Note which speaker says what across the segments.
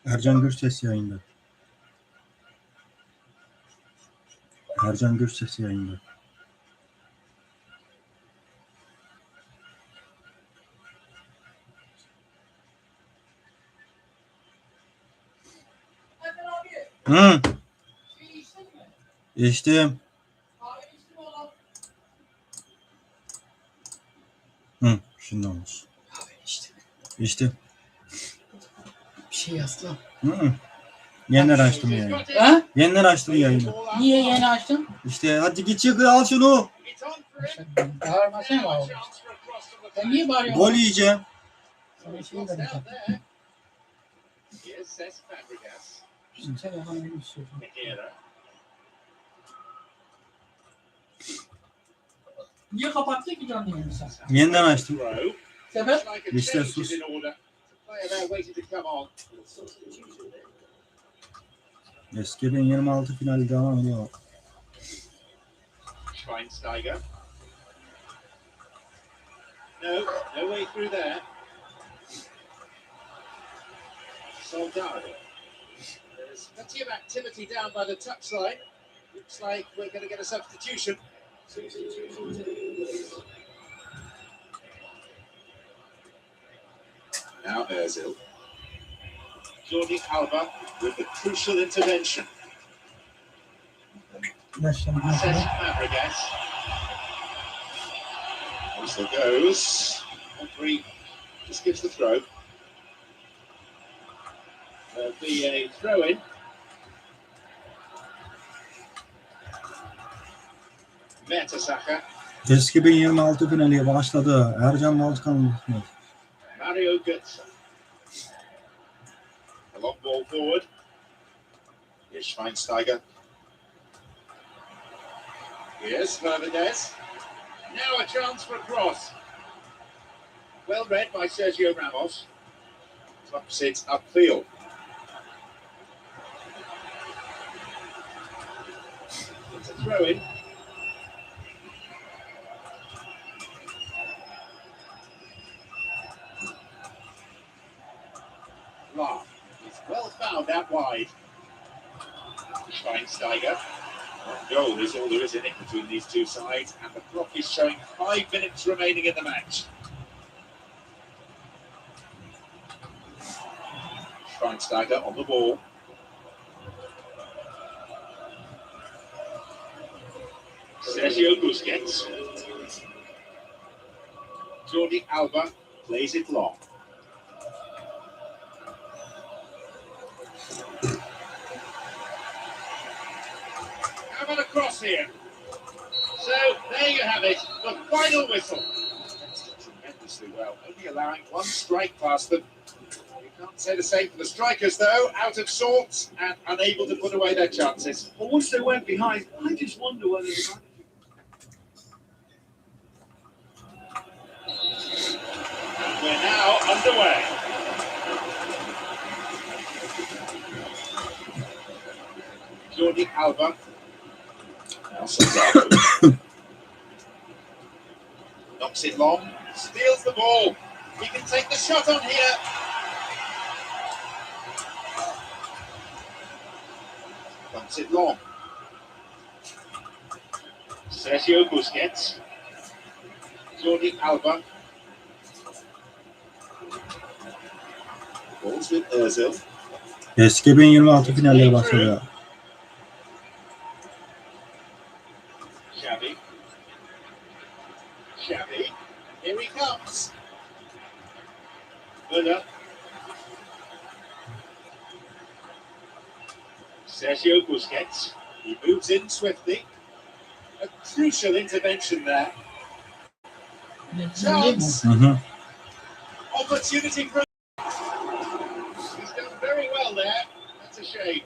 Speaker 1: Ercan Gürses yayında. Ercan Gürses yayında. Hı. İçtim. Hı, şimdi olmuş. İçtim.
Speaker 2: Bir şey yazdım.
Speaker 1: Hı. Yeniden açtım yayını.
Speaker 2: Ha?
Speaker 1: Yeniden açtım yayını.
Speaker 2: Niye yeni açtın?
Speaker 1: İşte hadi git çık al şunu.
Speaker 2: Bağırmasana mı oldu? Sen niye bağırıyorsun?
Speaker 1: Gol yiyeceğim.
Speaker 2: Sana şey vereceğim. Şimdi sen ona ne istiyorsun? Niye kapattın ki canlı yayını sen?
Speaker 1: Yeniden açtım.
Speaker 2: Sebep?
Speaker 1: İşte sus. Eski 2026 finali devam ediyor.
Speaker 3: Schweinsteiger. No way through there. Soldado. There's plenty of activity down by the touchline. Looks like we're going to get a substitution. Now Özil. Jordi Alba with the crucial intervention. Cesc Fabregas. Whistle goes. Referee just gives the throw. There'll be a throw in. Mertesacker.
Speaker 1: Eski 2026 finali başladı. Ercan Balkan.
Speaker 3: Mario Götze. A long ball forward. Here's Schweinsteiger. Here's Fernandez. Now a chance for a cross. Well read by Sergio Ramos. Drops it upfield. It's a throw in. Law. It's well found out wide. Schweinsteiger. One goal is all there is in it between these two sides, and the clock is showing 5 minutes remaining in the match. Schweinsteiger on the ball. Sergio Busquets. Jordi Alba plays it long. How about a cross here? So there you have it, the final whistle. Tremendously well, only allowing one strike past them. You can't say the same for the strikers though, out of sorts and unable to put away their chances.
Speaker 4: But once they went behind, I just wonder whether the manager...
Speaker 3: And we're now underway. Jordi Alba. Knocks it long, steals the ball. He can take the shot on here. Knocks it long. Sergio Busquets. Jordi Alba. Balls with Özil.
Speaker 1: Eski 2026 finalleri başladı.
Speaker 3: Xavi. Here he comes. Müller. Sergio Busquets. He moves in swiftly. A crucial intervention there. Chance. Opportunity for. He's done very well there. That's a shame.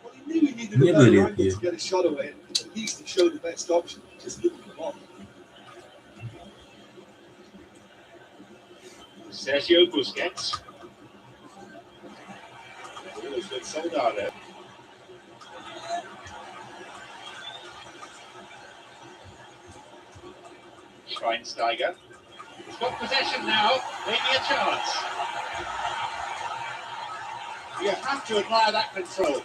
Speaker 4: Well, he knew he needed
Speaker 1: Niye
Speaker 4: a
Speaker 1: böyle
Speaker 4: better angle
Speaker 1: yapıyor?
Speaker 4: to get a shot away, and at least to show the best option. Just didn't come off.
Speaker 3: Sergio Busquets. Always with Soldado. Schweinsteiger. He's got possession now, maybe a chance. You have to admire that control.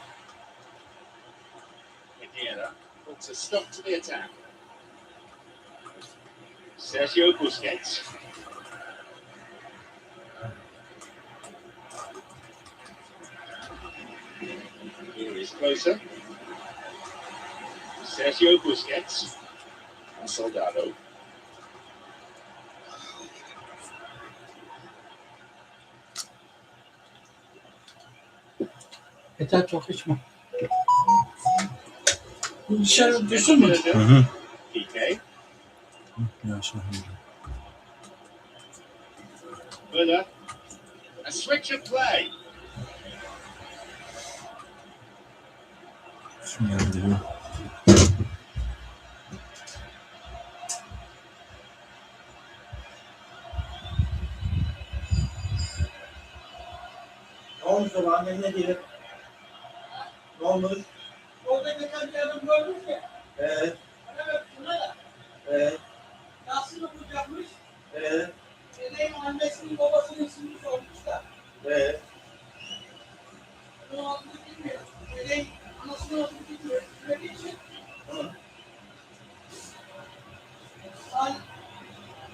Speaker 3: Iniesta puts a stop to the attack. Sergio Busquets. Here is closer. Sergio Busquets. Soldado.
Speaker 2: Yeter, çok içme. Dışarı düşsün mü?
Speaker 1: Hı hı.
Speaker 3: PK.
Speaker 1: Yaşa.
Speaker 3: Müller. A switch of play.
Speaker 1: Şimdi geliyor. Ne olmuş baba? Annen ne diyor? Ne olmuş?
Speaker 5: Orada geçen bir adam gördük ya.
Speaker 1: Evet.
Speaker 5: Evet, buna da.
Speaker 1: Evet.
Speaker 5: Yasin'i bulacakmış.
Speaker 1: Evet.
Speaker 5: Dedeğin annesinin babasının ismini sormuş da.
Speaker 1: Evet.
Speaker 5: Onun adını bilmiyor. Dedeğin anasının adını bilmiyor. Bilmediği için.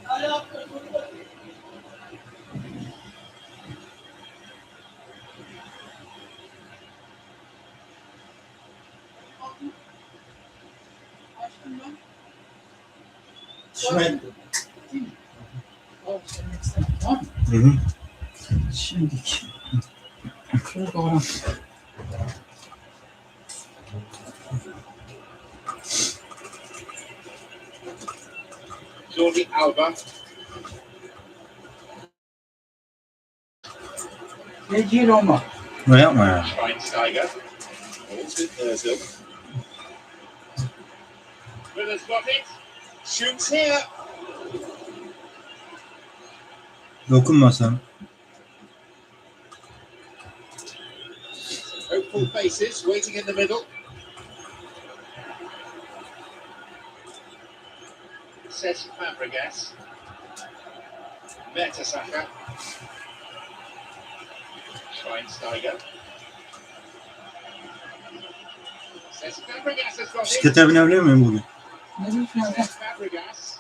Speaker 5: Hala atıyor. Bunu bakıyor. Açtım ben.
Speaker 1: Şimdi.
Speaker 2: Al, söylemek istemem, tamam mı?
Speaker 1: Hı hı.
Speaker 2: Şimdiki. Şunu doğru.
Speaker 3: Jordi Alba.
Speaker 2: Feci Roma.
Speaker 1: Ne yapma ya.
Speaker 3: Schweinsteiger. Holds it Özil. Miller's got it. Shoots here.
Speaker 1: Dokunma sen.
Speaker 3: Hopeful faces waiting in the middle. Cesc Fabregas. Mertesacker. Schweinsteiger. Cesc Fabregas has got it.
Speaker 1: Bisiklete binebiliyor muyum bugün?
Speaker 2: Ne diyorsun ya?
Speaker 3: Cesc Fabregas.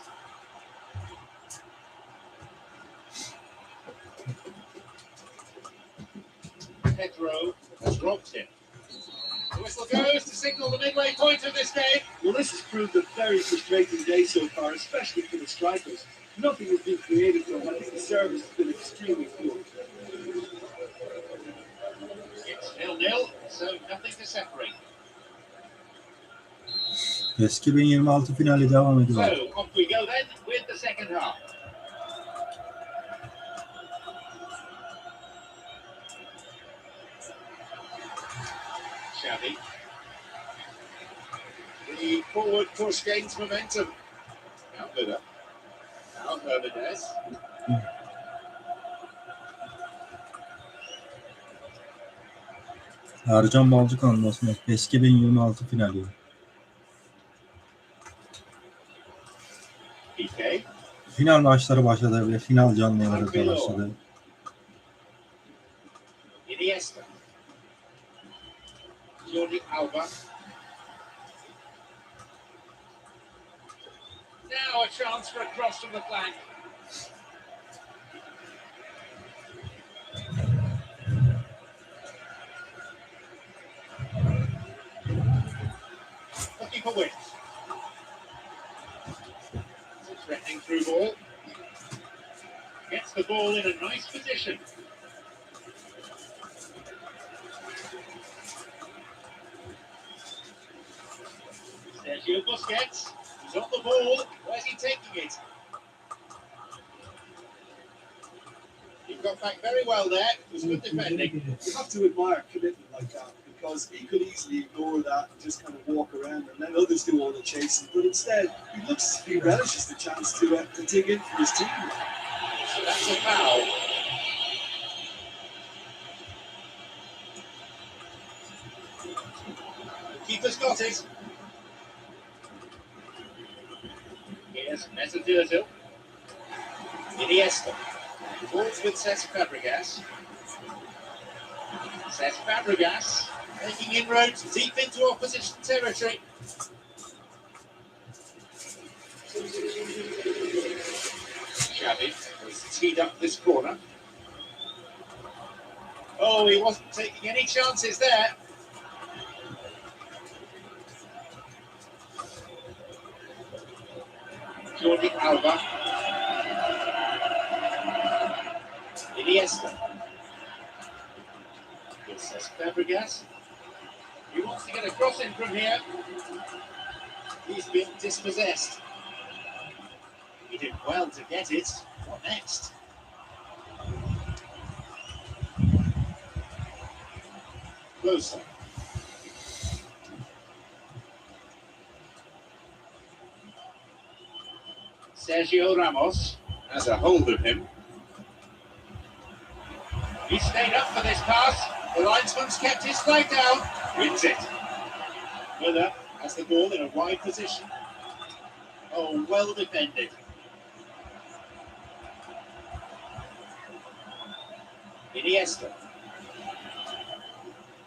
Speaker 3: Pedro has dropped him. The whistle goes to signal the midway point of this game.
Speaker 4: Well, this has proved a very frustrating day so far, especially for the strikers. Nothing has been created though. I think the service has been extremely poor.
Speaker 3: It's 0-0, so nothing to separate.
Speaker 1: Eski 2026 finali devam ediyor.
Speaker 3: So off we go then with the second half. Xavi. The forward push gains momentum. Now Müller. Now Hernandez.
Speaker 1: Ercan Balcıkan basmak. Eski 2026 finali.
Speaker 3: PK.
Speaker 1: Final maçları başladı bile. Final canlı yayınları da başladı.
Speaker 3: Iniesta. Jordi Alba. Now a chance for a cross from the flank. Looking for width. Threatening through ball. Gets the ball in a nice position. Sergio Busquets. He's on the ball. Where's he taking it? He got back very well there. It was good defending.
Speaker 4: You have to admire commitment like that because he could easily ignore that and just kind of walk around and let others do all the chasing. But instead, he looks as if he relishes the chance to dig in for his team.
Speaker 3: So that's a foul. Keeper's got it. Here's Mesut Özil. Iniesta. Balls with Cesc Fabregas. Seth Fabregas making inroads deep into opposition territory. Xavi was teed up this corner. Oh, he wasn't taking any chances there. Jordi Alba. Iniesta. It's Fabregas. He wants to get a cross in from here. He's been dispossessed. He did well to get it. What next? Closer. Sergio Ramos has a hold of him. He stayed up for this pass. The linesman's kept his flag down. Wins it. Müller has the ball in a wide position. Oh, well defended. Iniesta.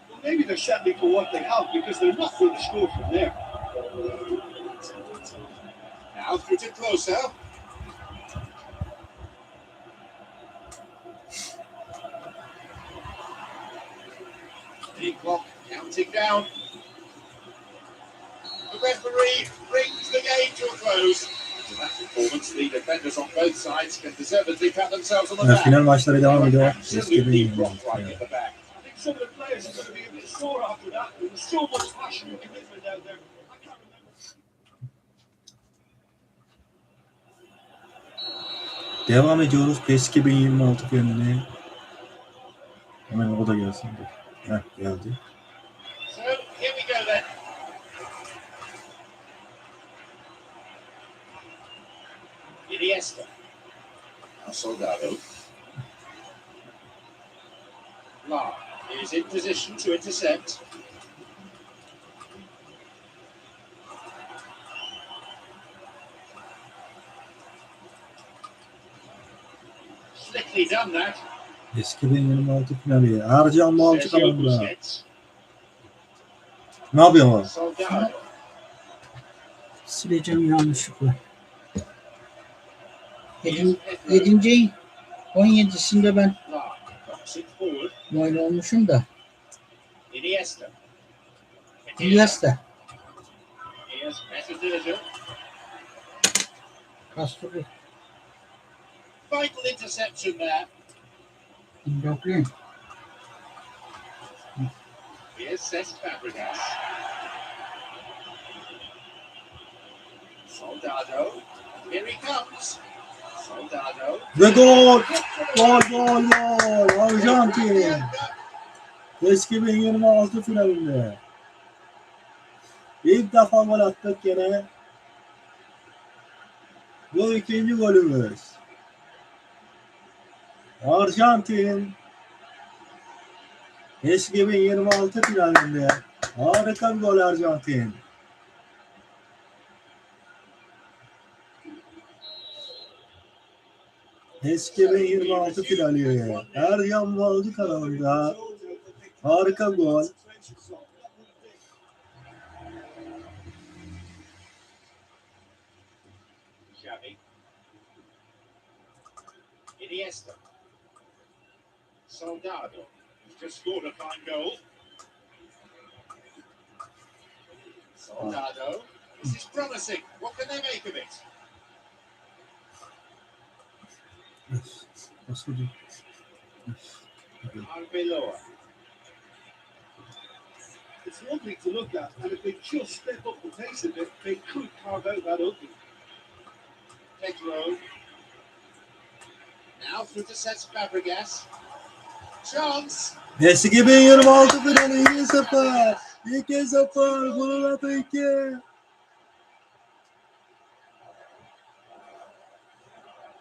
Speaker 4: Well, maybe they're settling for what they have because they're not going to score from there.
Speaker 3: Now through to Closer. The clock counting down. The referee brings the game to a close. After that performance, the defenders on both sides can deservedly pat themselves on the back.
Speaker 1: Final maçları devam ediyor.
Speaker 3: Absolutely
Speaker 1: Eski
Speaker 3: rocked right at the back.
Speaker 4: I think some of the players are going to be a bit sore after that. There was so much passion and commitment out there. I can't remember.
Speaker 1: Devam ediyoruz. PES 2026 finali. Hemen o da gelsin. Geldi.
Speaker 3: So here we go then. Iniesta. Now Soldado. La is in position to intercept. Slickly done that.
Speaker 1: Eski 2026 finali. Ercan Balcı
Speaker 3: Sergio
Speaker 1: kanalında.
Speaker 3: Busquets.
Speaker 1: Ne yapıyor o?
Speaker 3: Soldado.
Speaker 2: Sileceğim yanlışlıkla. 7. ayın 17'sinde ben
Speaker 3: La knocks it forward.
Speaker 2: muayene olmuşum da.
Speaker 3: Iniesta.
Speaker 2: Iniesta.
Speaker 3: Here's Mesut.
Speaker 2: Castro.
Speaker 3: Vital interception there.
Speaker 2: Bakayım.
Speaker 3: Here's Cesc Fabregas. Soldado. Here he comes. Soldado.
Speaker 1: Ve gol! Gol! Arjantin. Eski 2026 finalinde. İlk defa gol attık gene. Bu ikinci golümüz. Arjantin eski 2026 finalinde. Harika bir gol Arjantin. Eski 2026 finali. Ercan Balcı kanalında. Harika gol.
Speaker 3: Xavi. Iniesta. Soldado. He's just scored a fine goal. Soldado. This is promising. What can they make of it? Arbeloa.
Speaker 4: It's lovely to look at, and if they just step up the pace a bit, they could carve out that opening.
Speaker 3: Pedro. Now through to Cesc Fabregas. Chance.
Speaker 1: Eski 2026 finali 2-0. 2-0. Golün atı 2.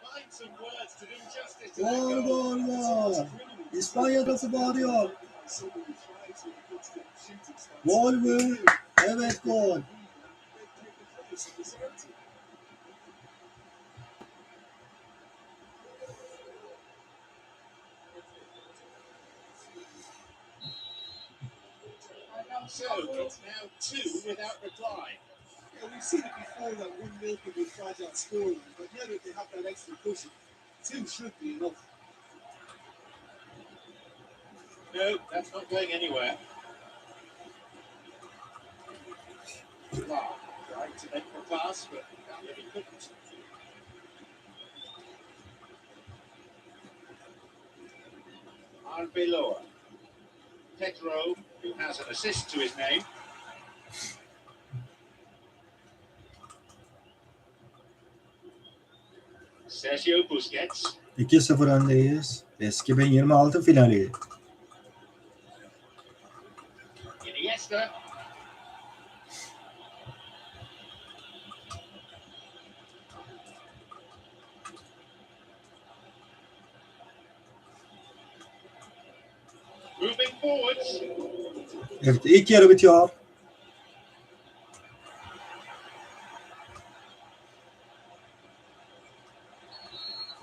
Speaker 3: Find some words to do justice to that goal.
Speaker 1: Gol. İspanya nasıl bağırıyor? Gol mü? Evet gol.
Speaker 3: So it's now 2 without reply.
Speaker 4: Yeah, we've seen it before that 1-0 can be a fragile scoreline, but now that they have that extra cushion, 2 should be enough.
Speaker 3: No, that's not going anywhere. Clark tried to make the pass, but he couldn't. Arbeloa. Petro, who has an assist to his name. Sergio Busquets.
Speaker 1: 2-0 öndeyiz. Eski 2026 finali.
Speaker 3: Iniesta. Moving forwards.
Speaker 1: Evet, ilk yarı bitiyor.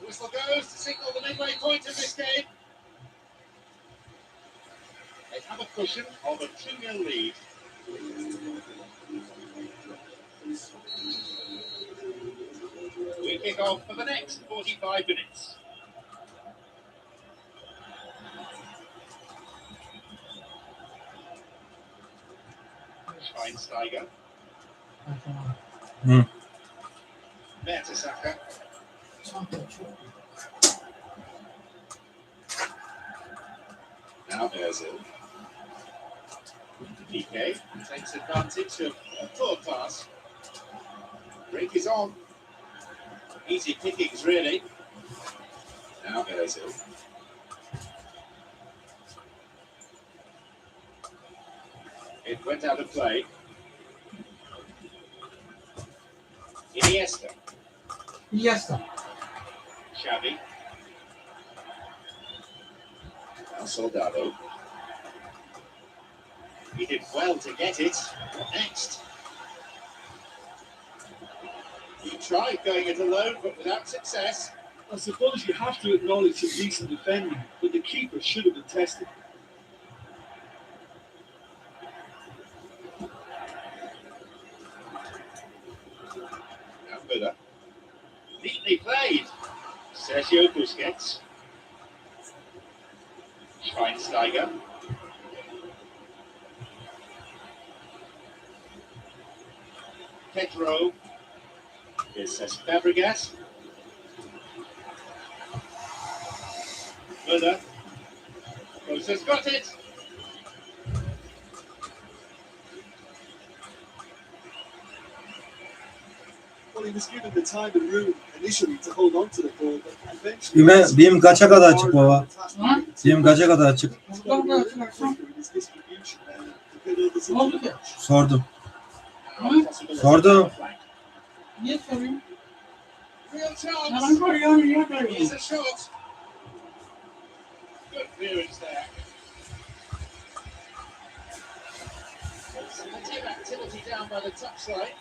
Speaker 3: Whistle goes to signal the midway point of this game. They have a cushion of a 2-0 lead. We kick off for the next 45 minutes. Schweinsteiger.
Speaker 1: Hı.
Speaker 3: Mertesacker. Now Ozil. PK takes advantage of a poor pass. Break is on. Easy pickings, really. Now Ozil. It went out of play. Iniesta. Xavi. Now Soldado. He did well to get it. What next? He tried going it alone, but without success.
Speaker 4: I suppose you have to acknowledge some decent defending, but the keeper should have been tested.
Speaker 3: Now Müller. Neatly played. Sergio Busquets. Schweinsteiger. Petro. This is Fabregas. Müller. Rosa's got it.
Speaker 4: Well, he was given the time and room initially to hold on to the ball, but eventually...
Speaker 1: Benim kaça kadar açık baba? Benim kaça kadar açık?
Speaker 2: Ne oldu ki?
Speaker 1: Sordum.
Speaker 3: Possible
Speaker 1: Sordum.
Speaker 2: Niye sorayım?
Speaker 3: Real
Speaker 2: Ya
Speaker 3: chance.
Speaker 2: ben soruyorum, niye
Speaker 3: Here's
Speaker 2: soruyorum?
Speaker 3: a shot. Good clearance there. Plenty of activity down by the touchline.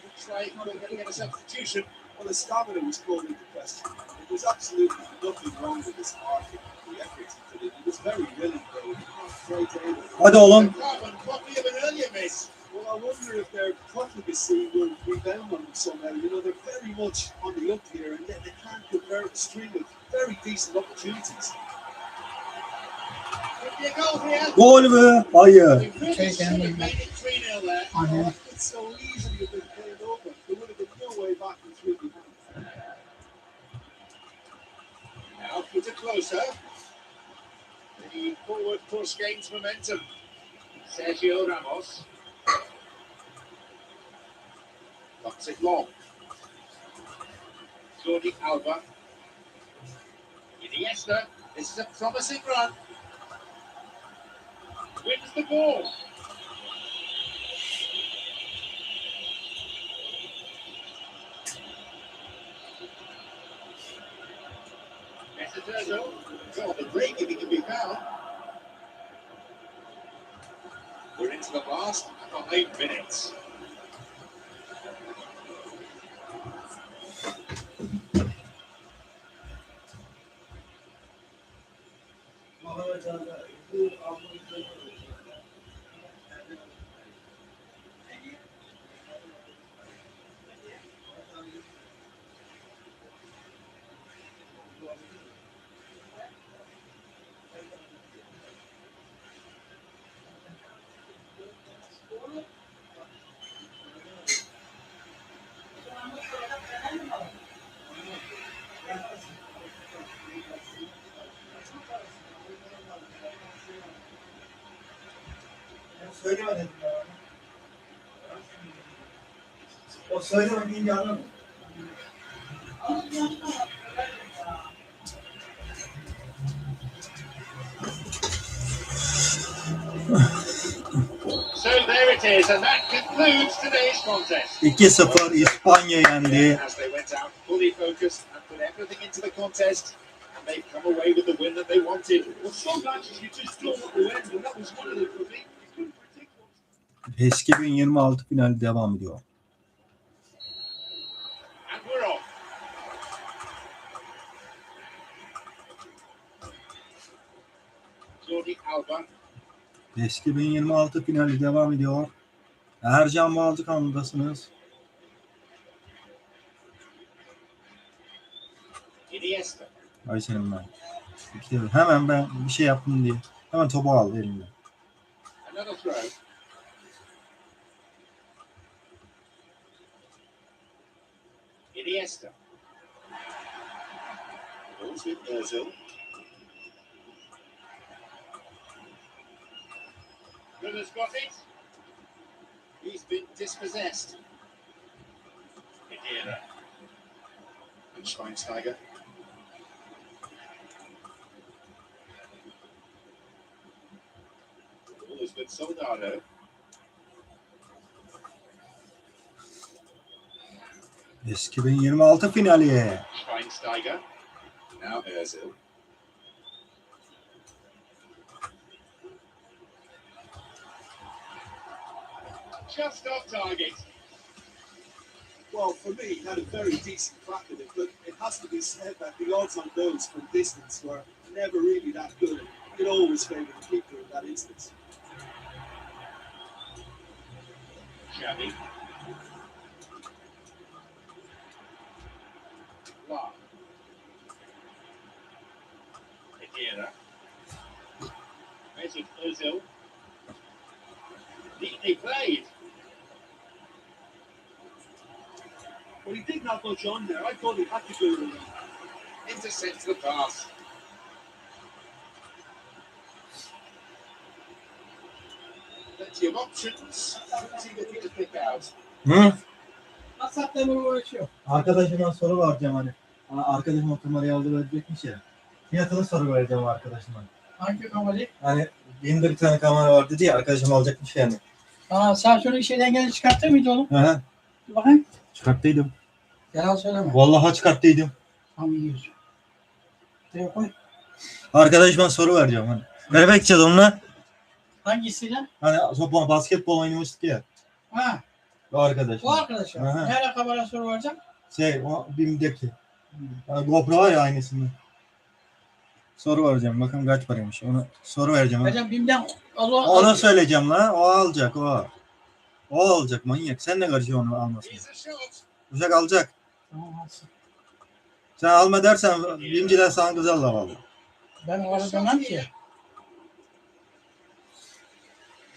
Speaker 3: Looks like we're going to get a substitution.
Speaker 4: Well, the stamina was called into question. There was absolutely nothing wrong with his marking, the effort he put in. He was very willing, though. He was afraid to aim it.
Speaker 1: Hadi
Speaker 3: A
Speaker 1: oğlum.
Speaker 3: carbon copy of an earlier miss.
Speaker 4: Well, I wonder if their profligacy will rebound on them somehow. You know, they're very much on the up here, and yet they can't convert a string of very decent opportunities.
Speaker 3: Could be a goal here.
Speaker 1: Gol mü? Hayır.
Speaker 3: They really should have made it 3-0 there.
Speaker 2: Anne.
Speaker 4: It's so easily have been played over. There would have been no way back from 3 behind.
Speaker 3: Now put it closer. The forward push gains momentum. Sergio Ramos. Knocks it long. Jordi Alba. Iniesta. This is a promising run. Wins the ball. Mesut Ozil. On the break if he can be found. We're into the last 5 minutes.
Speaker 6: Söylemedim ya. O söylemediğini anlamadım.
Speaker 3: So there it is, and that concludes today's contest.
Speaker 1: 2-0 İspanya yendi.
Speaker 3: As they went out fully focused and put everything into the contest, and they've come away with the win that they wanted.
Speaker 4: Well, sometimes you just don't want to win, and that was one of them for me. You couldn't predict what.
Speaker 1: PES 2026 finali devam ediyor.
Speaker 3: And we're off. Jordi Alba.
Speaker 1: PES 2026 finali devam ediyor. Ercan Balcı kanalındasınız.
Speaker 3: Iniesta.
Speaker 1: Ay senin ben. Hemen ben bir şey yaptım diye. Hemen topu aldı elimden.
Speaker 3: Another throw. Iniesta.
Speaker 4: Goes with Ozil.
Speaker 3: Miller's got it. He's been dispossessed. Iniesta. And Schweinsteiger. Ball is with Soldado.
Speaker 1: PES 2026 finali.
Speaker 3: Schweinsteiger. Now Ozil. Just off target.
Speaker 4: Well, for me, he had a very decent crack at it, but it has to be said that the odds on those from distance were never really that good. You'd always favour the keeper in that instance.
Speaker 3: Xavi. Lar. Iniesta. Mesut Ozil. Neatly played.
Speaker 4: Well, he didn't have much on there. I thought he had to go with it.
Speaker 3: Intercepts the pass. Plenty of options. What's he looking to pick out?
Speaker 1: Hı?
Speaker 2: WhatsApp'ta mı uğraşıyor?
Speaker 6: Arkadaşıma soru vereceğim hani. Arkadaşım o kamerayı aldı verecekmiş ya. Fiyatını soru vereceğim arkadaşıma.
Speaker 2: Hangi kamerayı?
Speaker 6: Hani BİM'de bir tane kamera var dedi ya, arkadaşım alacakmış yani.
Speaker 2: Sen şunu şeyden gene çıkarttın mıydı oğlum?
Speaker 1: He.
Speaker 2: Dur bakayım.
Speaker 1: Çıkarttıydım.
Speaker 2: Yalan söyleme.
Speaker 1: Vallahi çıkarttıydım.
Speaker 2: Tam yiyorsun. Şuraya koy.
Speaker 1: Arkadaşıma soru vereceğim hani. Ne bekleyeceğiz onunla?
Speaker 2: Hangisiyle?
Speaker 1: Hani toplam basketbol oynamıştık ya.
Speaker 2: Ha,
Speaker 1: O arkadaş.
Speaker 2: o arkadaşa.
Speaker 1: Aha.
Speaker 2: Nereye kamera soru vereceğim?
Speaker 1: O BİM'deki. Yani GoPro var ya aynısını. Soru vereceğim. Bakın kaç paraymış. Ona soru vereceğim.
Speaker 2: Hocam BİM'den
Speaker 1: Onu söyleyeceğim la. O alacak o. O alacak manyak. Sen ne karışıyorsun onu almasın.
Speaker 3: Here's a shot.
Speaker 1: Uşak alacak.
Speaker 2: Tamam, alsın.
Speaker 1: Sen alma dersen BİM'ciler sana kızarlar valla.
Speaker 2: Ben o arada demem ki.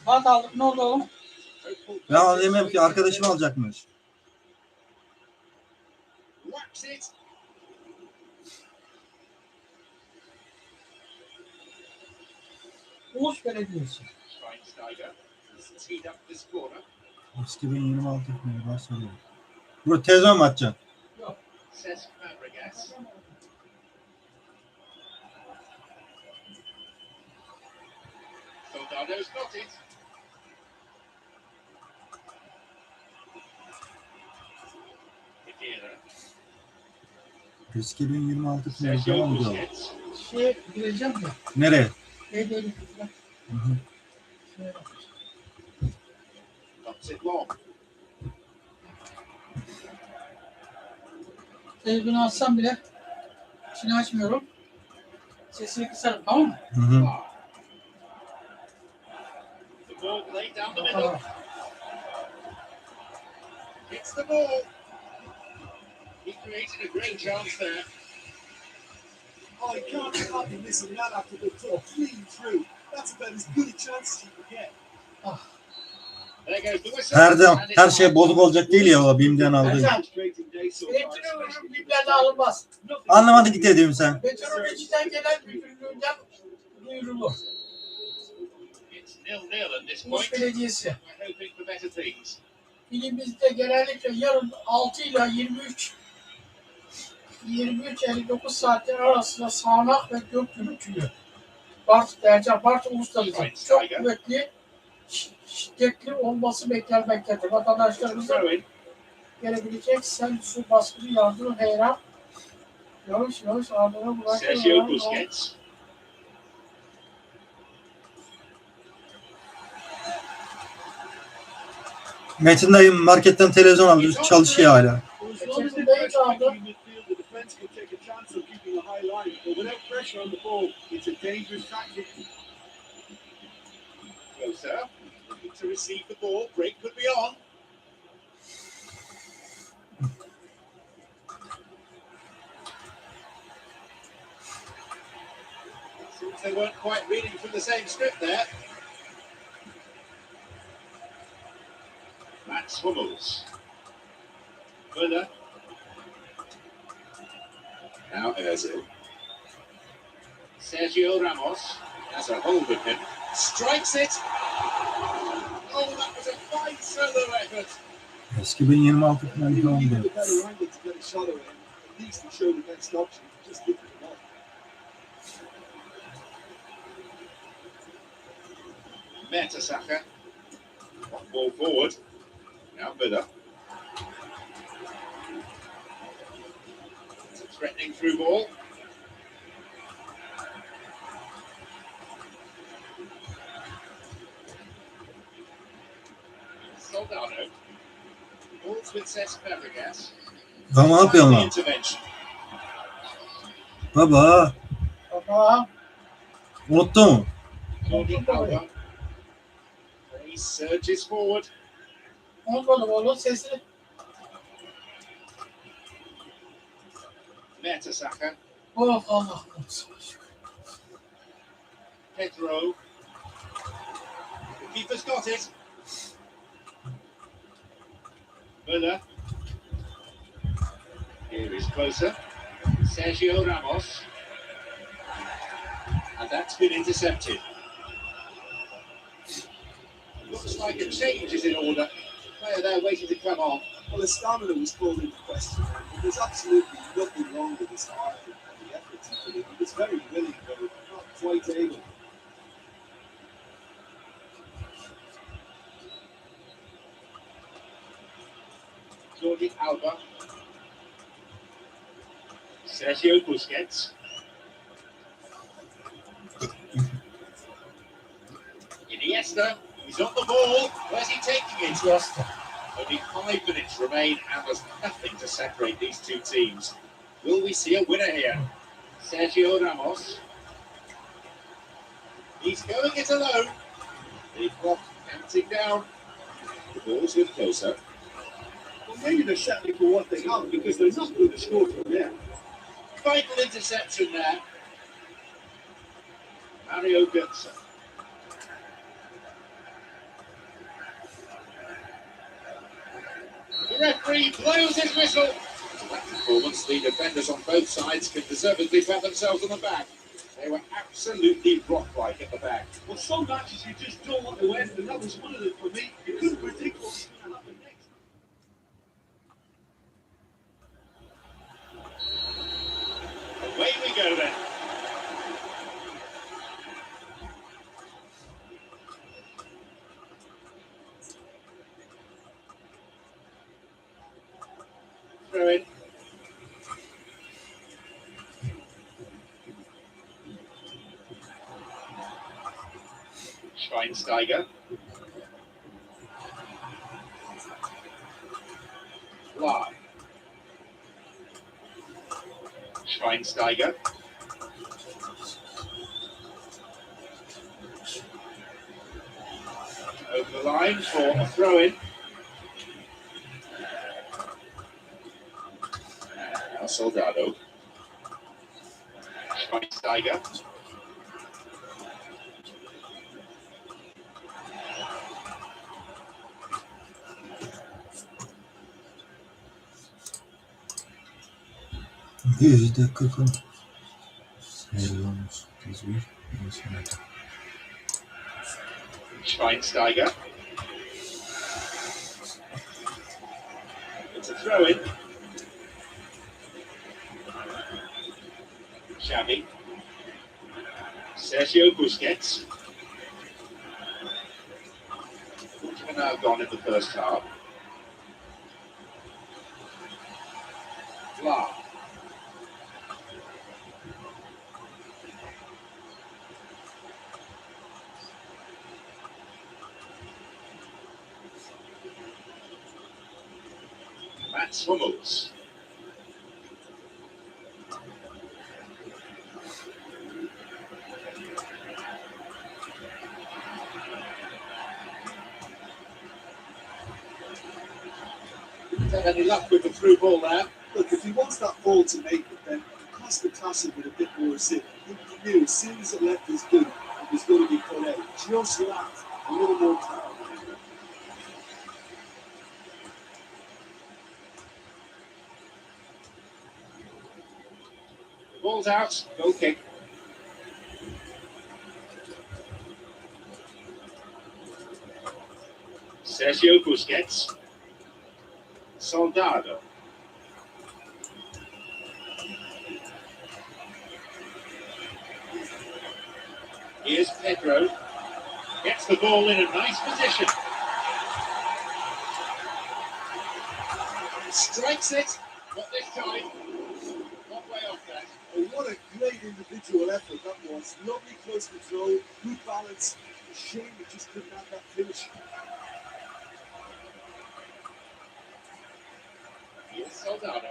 Speaker 2: Saat aldık, ne oldu oğlum?
Speaker 1: Ben ona demem ki arkadaşım alacakmış.
Speaker 3: Whaps it.
Speaker 2: Ulus Belediyesi.
Speaker 3: Schweinsteiger has teed up this corner.
Speaker 1: 2026 finali var soruyor. Bu televizyon mu açacaksın?
Speaker 3: Cesc Fabregas. Soldado's got it. Iniesta.
Speaker 1: 2026 finali
Speaker 3: Sergio
Speaker 1: devam ediyor.
Speaker 3: Busquets.
Speaker 2: Şeye gireceğim de.
Speaker 1: Nereye?
Speaker 2: Ne dedi?
Speaker 1: Hı hı.
Speaker 2: Şeye bak.
Speaker 3: Knocks it long.
Speaker 2: Televizyonu açsam bile içini açmıyorum. Sesini kısarım, tamam mı?
Speaker 1: Hı hı.
Speaker 3: The ball played down the
Speaker 2: Tamam.
Speaker 3: middle. Hits the ball. He created a great chance there.
Speaker 4: Oh, he can't be happy missing that after the top. Clean through. That's about as good a chance as you can get.
Speaker 3: There goes the whistle.
Speaker 1: Her şey bozuk olacak değil ya o BİM'den aldığın.
Speaker 2: Ercan,
Speaker 4: Frustrating day so far,
Speaker 2: elektriği
Speaker 4: especially
Speaker 2: biplerde alınmaz.
Speaker 1: Anlamadı ki dediğim sen.
Speaker 2: Meteorolojiden gelen bütünlüğünden duyurulur.
Speaker 3: It's 0-0 at this
Speaker 2: Muş
Speaker 3: point.
Speaker 2: Belediyesi.
Speaker 3: We're hoping for better things.
Speaker 2: Bilimizde genellikle yarın 6 ile 23-59 saatler arasında sağanak ve gök gürültülü. Bart Uluslararası çok kuvvetli, şiddetli olması beklenmektedir. Vatandaşlarımızın
Speaker 3: Throw in.
Speaker 2: gelebilecek sel, su baskını, yardım, heyelan, yavaş yavaş ardına
Speaker 3: Sergio Busquets.
Speaker 1: Metin dayım marketten televizyon aldı. Çalışıyor hala.
Speaker 4: As long as the pressure between midfield, the defence could take a chance of keeping a high line. But without pressure on the ball, it's a dangerous tactic.
Speaker 3: Closer. Looking to receive the ball. Break could be on. Seems they weren't quite reading from the same script there. Mats Hummels. Müller. Now Özil. Sergio Ramos has a hold of him. Strikes it. Oh, that was a fine solo effort.
Speaker 1: Eski 2026 finali
Speaker 4: You
Speaker 1: falan
Speaker 4: need
Speaker 1: diyor.
Speaker 4: a better angle to get a shot away. At least he showed the next option. Just didn't come off.
Speaker 3: Mertesacker. Ball forward. Now Müller. It's a threatening through ball. Soldado. Balls with Cesc Fabregas.
Speaker 1: Ya ne yapıyorsun lan?
Speaker 3: Intervention.
Speaker 1: Baba.
Speaker 2: Baba,
Speaker 1: Unuttu mu?
Speaker 3: Jordi Alba. He surges forward.
Speaker 2: unutmadım oğlum sesini.
Speaker 3: Mertesacker.
Speaker 2: Oh Allah korusun.
Speaker 3: Pedro. The keeper's got it. Müller. Here is closer. Sergio Ramos. And that's been intercepted. Looks like a change is in order. Player there waiting to come on.
Speaker 4: Well, his stamina was called into question. But there's absolutely nothing wrong with his heart and the efforts he put in. He was very willing, but not quite able.
Speaker 3: Jordi Alba. Sergio Busquets. Iniesta. He's on the ball. Where's he taking it?
Speaker 2: Yasta.
Speaker 3: Only 5 minutes remain and there's nothing to separate these two teams. Will we see a winner here? Sergio Ramos. He's going it alone. The clock counting down. The ball's with closer.
Speaker 4: Well, maybe they're settling for what they have because they're not going to score from there.
Speaker 3: Vital interception there. Mario Götze. The referee blows his whistle. That performance, the defenders on both sides can deservedly pat themselves on the back. They were absolutely rock-like at the back.
Speaker 4: Well, some matches you just don't want to end, and that was one of them for me. You couldn't predict what was going to happen next.
Speaker 3: Away we go then. Throw in. Schweinsteiger. Fly. Schweinsteiger. Over the line for a throw-in. Now Soldado. Schweinsteiger.
Speaker 1: %40. Selam olsun.
Speaker 3: Schweinsteiger. It's a throw in. Xavi. Sergio Busquets. Portugal now gone in the first half. Blah. Mats Hummels. Didn't have any luck with the through ball there.
Speaker 4: Look, if he wants that ball to make it, then he has to pass it with a bit more zip. He knew as soon as it left his boot, it was going to be cut out. Just lacked a little more time.
Speaker 3: The ball's out. Goal kick. Sergio Busquets. Soldado. Here's Pedro. Gets the ball in a nice position. Strikes it, but this time, not way off that.
Speaker 4: And what a great individual effort that was. Lovely close control, good balance. A shame he just couldn't have that finish.
Speaker 3: Here's Soldado.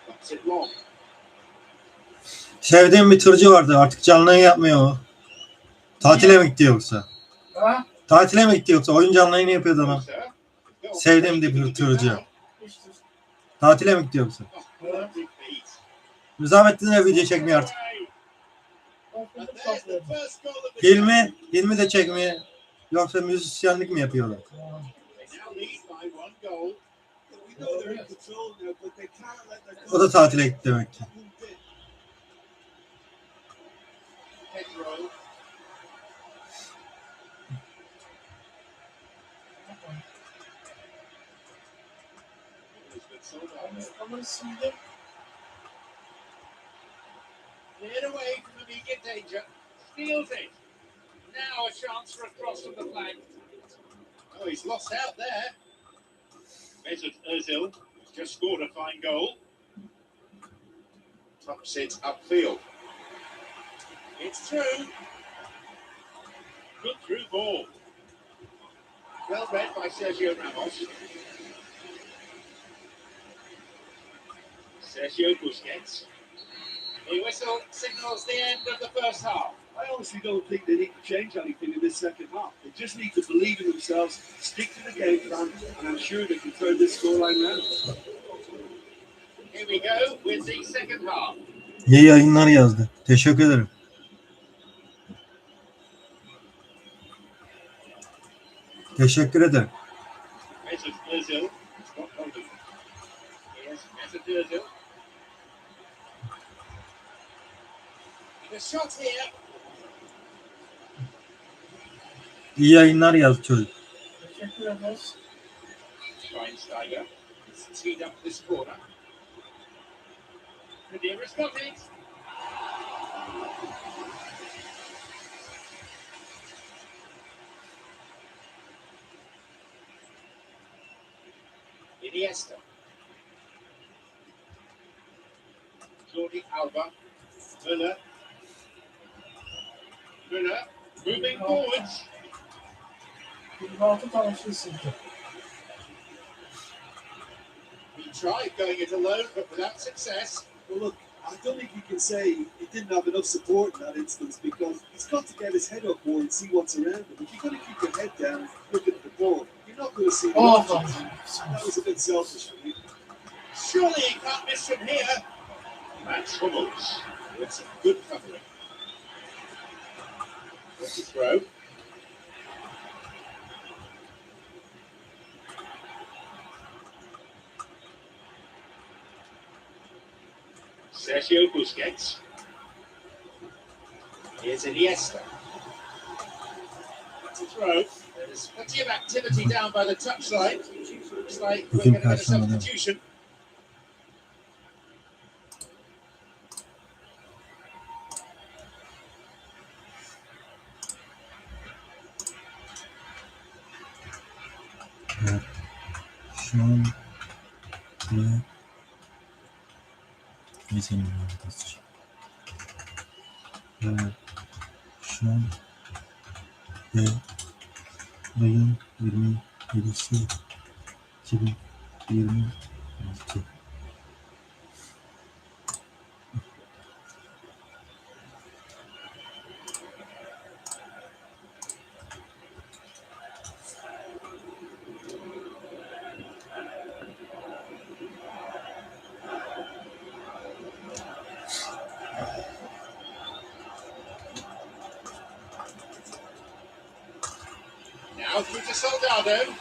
Speaker 3: That's it long.
Speaker 1: Sevdiğim bir tırcı vardı. Artık canlı yayın yapmıyor o. Tatile mi gitti yoksa?
Speaker 2: Ha?
Speaker 1: Tatile mi gitti yoksa? Oyun canlı yayını yapıyordu ama.
Speaker 3: Sir.
Speaker 1: Sevdiğim de bir tırcı.
Speaker 2: İşte.
Speaker 1: Tatile mi gitti yoksa?
Speaker 3: Oh, big beat.
Speaker 1: Müzamettin de video çekmiyor artık.
Speaker 3: And there's the first goal of the game.
Speaker 1: Hilmi de çekmiyor. Yoksa müzisyenlik mi yapıyorlar?
Speaker 3: They now lead by one goal.
Speaker 4: We know they're in control now, but they can't let their
Speaker 1: O da tatile gitti demek ki.
Speaker 3: Pedro. Elizabeth Soldado.
Speaker 2: Ama şimdi
Speaker 3: Cleared away from immediate danger. Steals it. Now a chance for a cross from the flank. Oh, he's lost out there. Mesut Özil has just scored a fine goal. Tops it upfield. It's through. Good through ball. Well read by Sergio Ramos. Sergio Busquets. The whistle signals the end of the first half.
Speaker 4: I honestly don't think they need to change anything in this second half. They just need to believe in themselves, stick to the game plan, and I'm sure they can turn this scoreline around.
Speaker 3: Here we go with the second half.
Speaker 1: İyi yayınlar yazdı. Teşekkür ederim. Teşekkür ederim.
Speaker 3: Mesut Özil has got hold of it. Here's Mesut Özil. The shot here.
Speaker 1: İyi yayınlar yazdı çocuk.
Speaker 2: teşekkür ederiz.
Speaker 3: Schweinsteiger has teed up this corner. Kadira's got it. Iniesta. Jordi Alba. Müller. Müller moving forwards.
Speaker 2: 26 tane şey sildi.
Speaker 3: He tried going it alone, but without success.
Speaker 4: Well, look, I don't think you can say he didn't have enough support in that instance because he's got to get his head up more and see what's around him. If you're going to keep your head down, looking at the ball, you're not going to see the
Speaker 2: Oh,
Speaker 4: options. That was a bit selfish for me.
Speaker 3: Surely he can't miss from here. Mats Hummels with some good covering. What's the throw? Sergio Busquets. Here's Iniesta. throw. There's plenty of activity down by the touchline. Looks like we're
Speaker 1: Bugün
Speaker 3: going to get a
Speaker 1: Perşembe.
Speaker 3: substitution.
Speaker 1: Şu an ve senin arkadaşlar. Şu an ve ayın 27'si 2026.
Speaker 3: Now through to Soldado.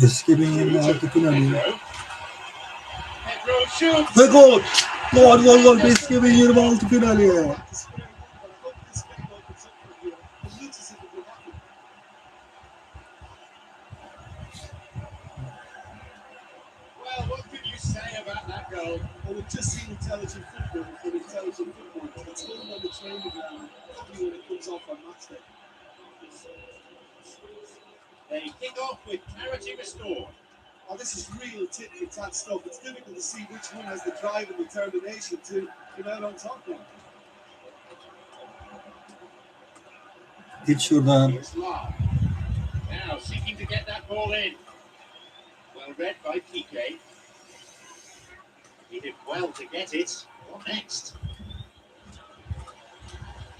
Speaker 1: Eski 2026 finali.
Speaker 3: Pedro shoots.
Speaker 1: Ve gol! Gol! Eski 2026 finali.
Speaker 4: Practice very well, but I hope this game opens up from here. It looks as if it will happen.
Speaker 3: Well, what can you say about that goal?
Speaker 4: Well, we've just seen intelligent football for intelligent football. It's done on the training ground, probably when it comes off on match day.
Speaker 3: They kick off with clarity restored.
Speaker 4: Oh, this is real tit-for-tat stuff. It's difficult to see which one has the drive and determination to come out on top now.
Speaker 1: Git şuradan.
Speaker 3: Here's Lar. Now seeking to get that ball in. Well read by PK. He did well to get it. What next?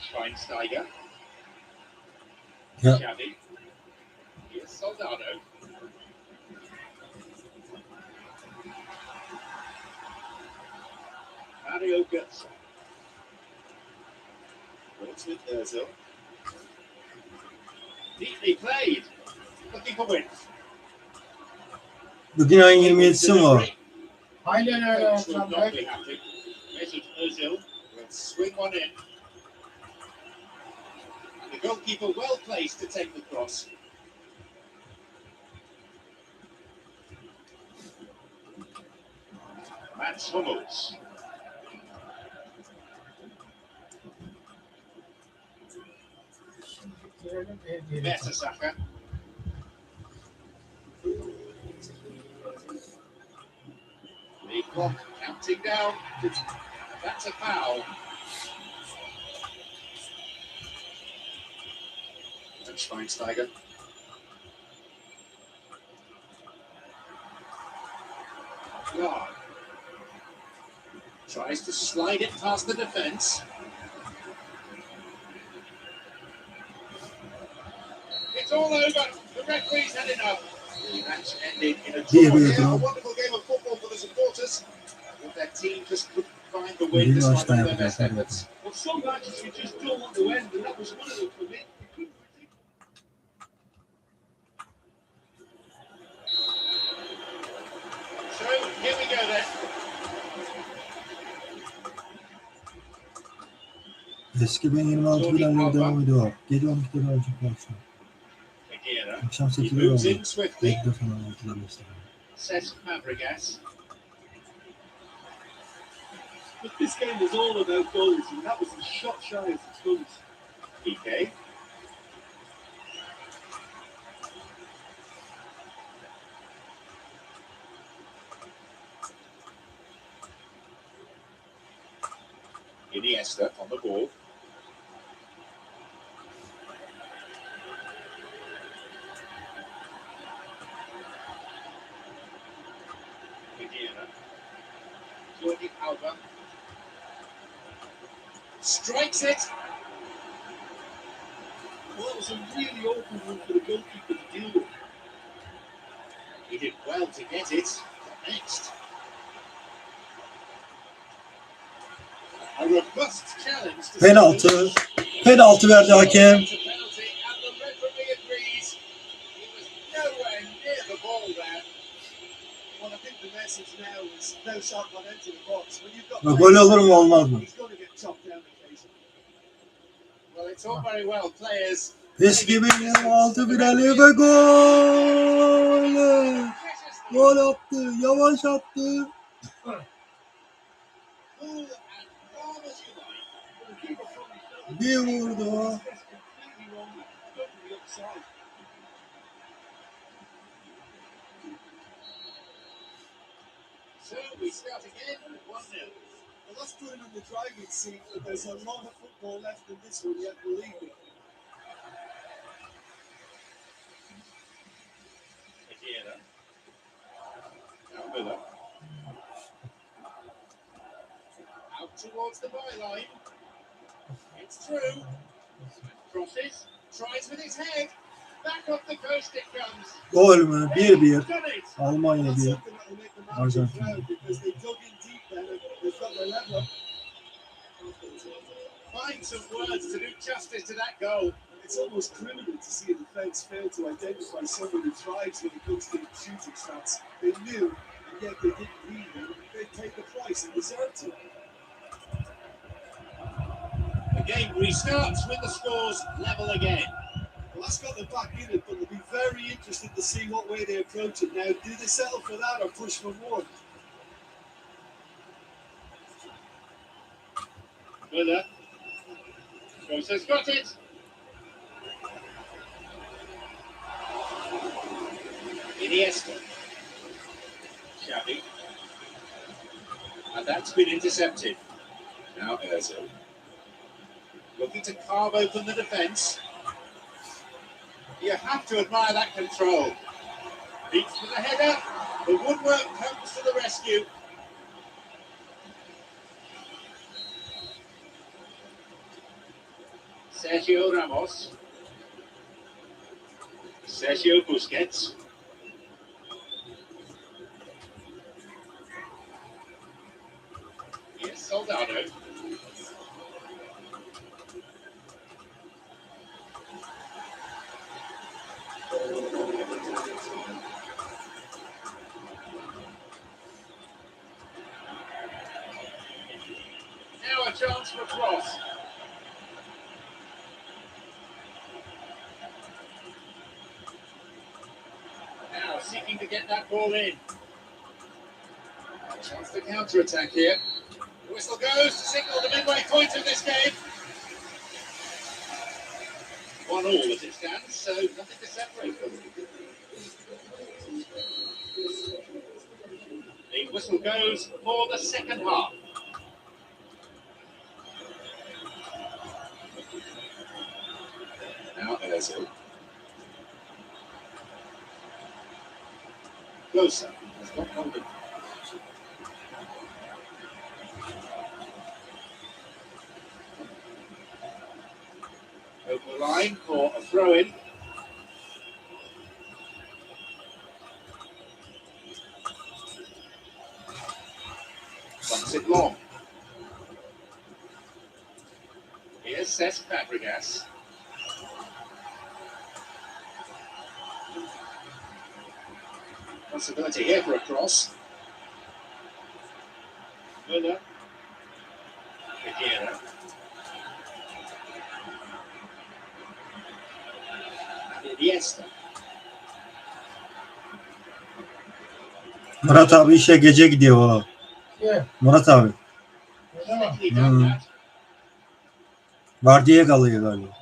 Speaker 3: Schweinsteiger.
Speaker 1: Ya
Speaker 3: Xavi. Here's Soldado. Mario Götze. Works with Ozil. Deeply played. Looking for wins.
Speaker 1: bugün ayın 27'si mi var?
Speaker 2: Aynen öyle
Speaker 3: Will
Speaker 2: hocam.
Speaker 3: not be happy. Mesut Ozil will swing one in. The goalkeeper well placed to take the cross. Mats Hummels. Mertesacker. The clock counting down. That's a foul. And Schweinsteiger. Lar. Tries to slide it past the defence. It's all over. The referee's had enough. The match ended in a draw. Yeah, a wonderful game of football for the supporters. But their team just couldn't find the win despite all their best efforts.
Speaker 4: Well, some matches you just don't want to end, and that was one of them for me. You couldn't predict.
Speaker 3: So here we go then.
Speaker 1: Eski 2026 finalleri devam ediyor. Gece 12'de olacak bu akşam.
Speaker 3: Aguilera.
Speaker 1: Akşam
Speaker 3: He
Speaker 1: 8'de
Speaker 3: moves in
Speaker 1: olacak.
Speaker 3: swiftly.
Speaker 1: 7'de falan 6'da 5'te.
Speaker 3: Cesc Fabregas.
Speaker 4: But this game was all about goals, and that was a shot shy of its goals.
Speaker 3: PK. Iniesta on the ball. Aguilera. Jordi Alba. Strikes it.
Speaker 4: Well, that was a really open one for the goalkeeper to deal with.
Speaker 3: He did well to get it. What next? A robust challenge to
Speaker 1: Penaltı. Penaltı verdi hakem.
Speaker 3: It's a penalty, and the referee agrees. He was nowhere near the ball there.
Speaker 4: Well, I think the message now is no shot got into the box. When you've got
Speaker 1: Ve gol olur mu olmaz mı?
Speaker 4: he's going to get chopped down occasionally.
Speaker 3: Well, it's all very well players
Speaker 1: Eski benim altı finali ve gol. Gol attı. Yavaş attı. Bir vurdu.
Speaker 3: So we start again at 1-0.
Speaker 4: Well, that's putting in the driving seat that there's a lot of football left in this one yet, believe me.
Speaker 3: Again. Now Miller. Out towards the byline. It's through. Crosses. Tries with his head. Back up the coast it comes.
Speaker 1: Gol mü? 1-1.
Speaker 3: Done it.
Speaker 1: Almanya
Speaker 4: That's
Speaker 1: 1.
Speaker 4: something that will make the manager
Speaker 1: Argentina.
Speaker 4: proud because they dug in deep then and they've got their level up.
Speaker 3: Find some words to do justice to that goal.
Speaker 4: It's almost criminal to see a defence fail to identify someone who thrives when it comes to shooting stats. They knew, and yet they didn't read them. They paid the price and deserved to.
Speaker 3: The game restarts with the scores level again.
Speaker 4: Well, that's got them back in it, but they'll be very interested to see what way they approach it. Now, do they settle for that or push for more?
Speaker 3: Miller. Rosa's got it. Iniesta. Xavi. And that's been intercepted. Now Ozil. Looking to carve open the defence. You have to admire that control. Beats for the header. The woodwork comes to the rescue. Sergio Ramos. Sergio Busquets. Here's Soldado. Now a chance for a cross. Now seeking to get that ball in. A chance to counter-attack here. The whistle goes to signal the midway point of this game. 1-1 as it stands, so nothing to separate them. The whistle goes for the second half. Now Ozil. Closer. Has got hold of. Over the line for a throw-in. Bumps it long. Here's Cesc Fabregas. Possibility here for a cross. Müller. Figueira. Iniesta.
Speaker 1: Murat abi işe gece gidiyor o.
Speaker 2: Yeah.
Speaker 1: Murat abi.
Speaker 3: Sneakily done that.
Speaker 1: Vardiya kalıyor galiba.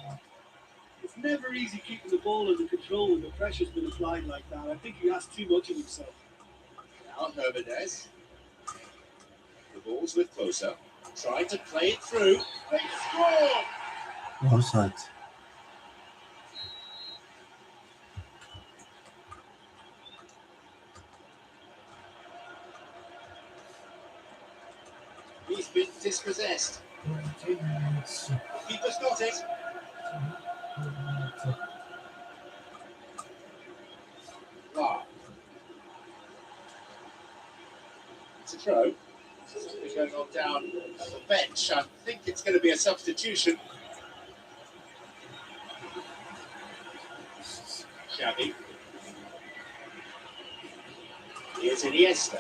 Speaker 4: It's never easy keeping the ball under control when the pressure's been applied like that. I think he has too much of himself.
Speaker 3: Now Hernandez. The ball's with Closer. Trying to play it through. They score!
Speaker 1: Offside.
Speaker 3: He's been dispossessed.
Speaker 2: 20 minutes.
Speaker 3: Keeper's got it. Wow. It's a throw. Something going on down at the bench. I think it's going to be a substitution. Xavi. Here's Iniesta.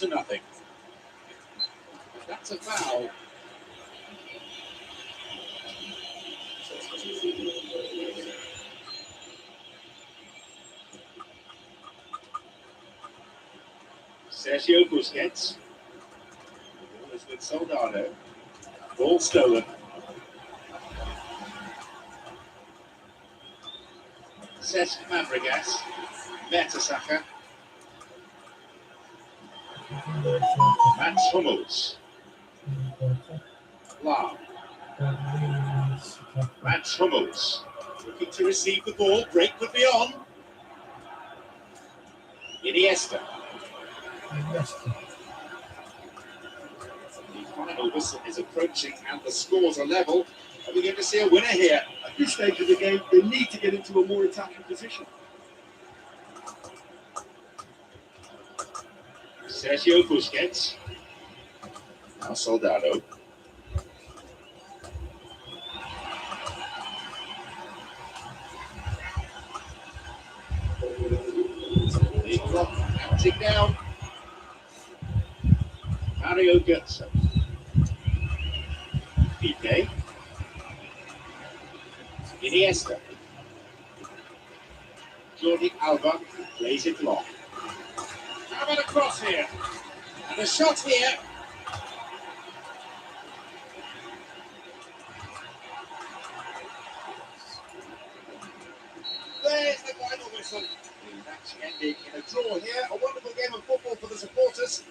Speaker 3: 1-0. That's a foul. Sergio Busquets. Ball is with Soldado. Ball stolen. Cesc Fabregas. Mertesacker. Mats Hummels. Lahm. Mats Hummels. Looking to receive the ball. Break could be on. Iniesta. The final whistle is approaching and the scores are level. Are we going to see a winner here?
Speaker 4: At this stage of the game, they need to get into a more attacking position.
Speaker 3: Sergio Busquets. Now Soldado. The clock counting down. Mario Götze. Piqué. Iniesta. Jordi Alba plays it long. How about a cross here? And a shot here. There's the final whistle. The match ending in a draw here. A wonderful game of football for the supporters.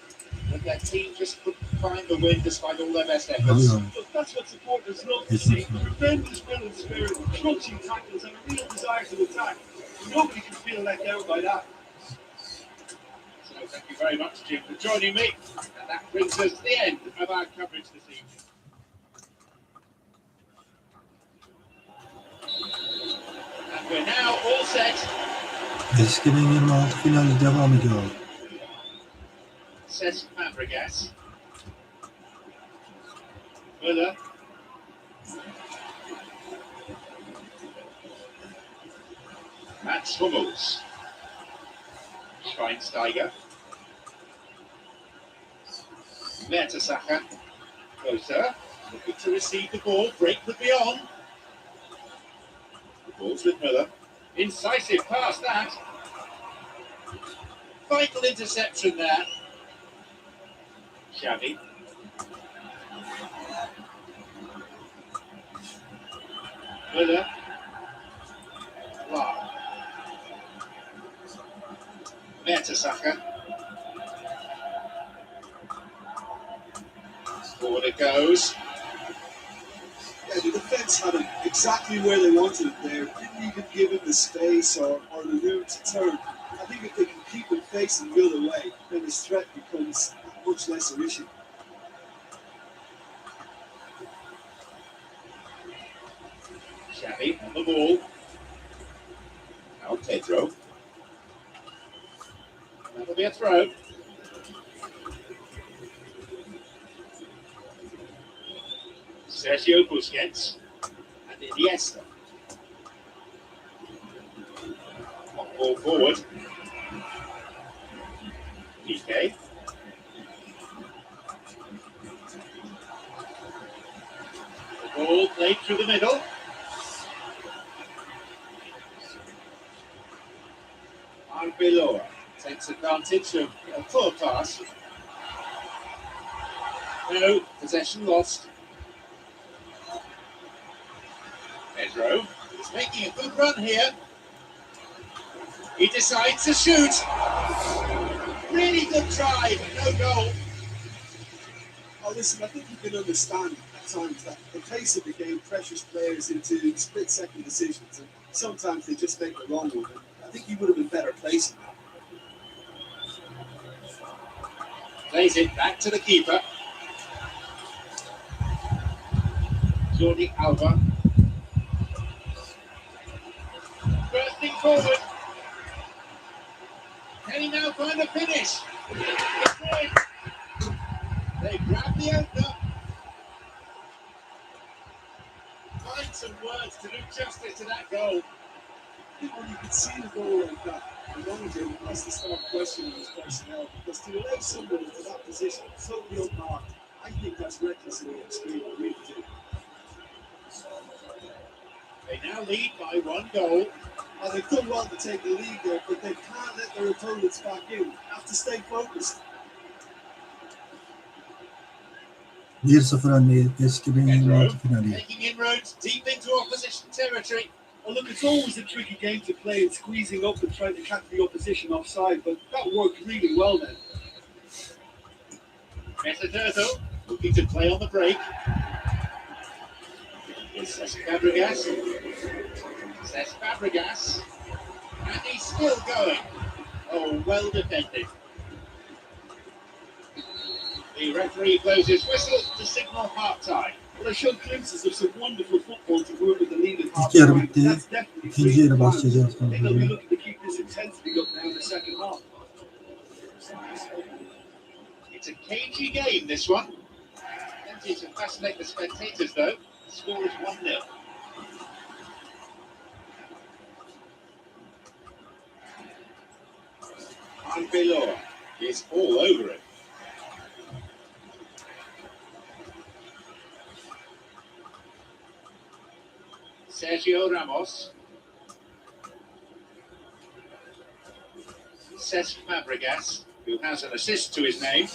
Speaker 3: But their team just couldn't find the win despite all their best efforts.
Speaker 4: Look, that's what supporters love to see. Tremendous will and spirit, crunching tackles, and a real desire to attack. Nobody can feel let down by that.
Speaker 3: So thank you very much, Jim, for joining me. And that brings us to the end of our coverage this evening. And we're now all set.
Speaker 1: Eski 2026 finali devam ediyor.
Speaker 3: Cesc Fabregas. Müller. Mats Hummels. Schweinsteiger. Mertesacker. Closer. Looking to receive the ball. Break could be on. The ball's with Müller. Incisive pass that. Vital interception there. Xavi. Müller. Lahm. Mertesacker. Forward it goes.
Speaker 4: Yeah, the defence had it exactly where they wanted it there. Didn't even give him the space or the room to turn. I think if they can keep him facing the other way, then his threat becomes a much lesser issue.
Speaker 3: Xavi on the ball. Now Pedro. That'll be a throw. Sergio Busquets and Iniesta. On ball forward. Piqué. The ball played through the middle. Arbeloa takes advantage of a poor pass. No, possession lost. Pedro is making a good run here. He decides to shoot. Really good try, but no goal.
Speaker 4: Oh, listen, I think you can understand at times that the pace of the game pressures players into split-second decisions, and sometimes they just make the wrong one. And I think he would have been better placed in that.
Speaker 3: Plays it back to the keeper. Jordi Alba. Bursting forward. Can he now find a finish? It's in. They grab the opener. Find some words to do justice to that goal.
Speaker 4: think when you can see the goal like that, the manager has to start questioning his personnel because to allow somebody to that position totally unmarked, I think that's recklessly extreme. I really do.
Speaker 3: They now lead by 1 goal.
Speaker 4: And they've done well to take the lead there, but they can't let their opponents back in. They have to stay focused.
Speaker 1: 1-0 önde eski 2026 finali.
Speaker 3: Making inroads deep into opposition territory.
Speaker 4: Well, look, it's always a tricky game to play and squeezing up and trying to catch the opposition offside, but that worked really well then.
Speaker 3: Metaturto looking to play on the break. It's Fabregas. Says Fabregas. And he's still going. Oh, well defended. The referee blows his whistle to signal half-time.
Speaker 4: Well, they showed glimpses of some wonderful football to work with the lead at
Speaker 1: İlk yarı
Speaker 4: half-time.
Speaker 1: bitti.
Speaker 4: That's definitely
Speaker 1: İkinci yarı başlayacağız
Speaker 4: I think they'll be
Speaker 1: sonra.
Speaker 4: looking to keep this intensity up now in the second half.
Speaker 3: It's a cagey game, this one. Plenty to fascinate the spectators, though. The score is 1-0. Arbeloa is all over it. Sergio Ramos. Cesc Fabregas, who has an assist to his name.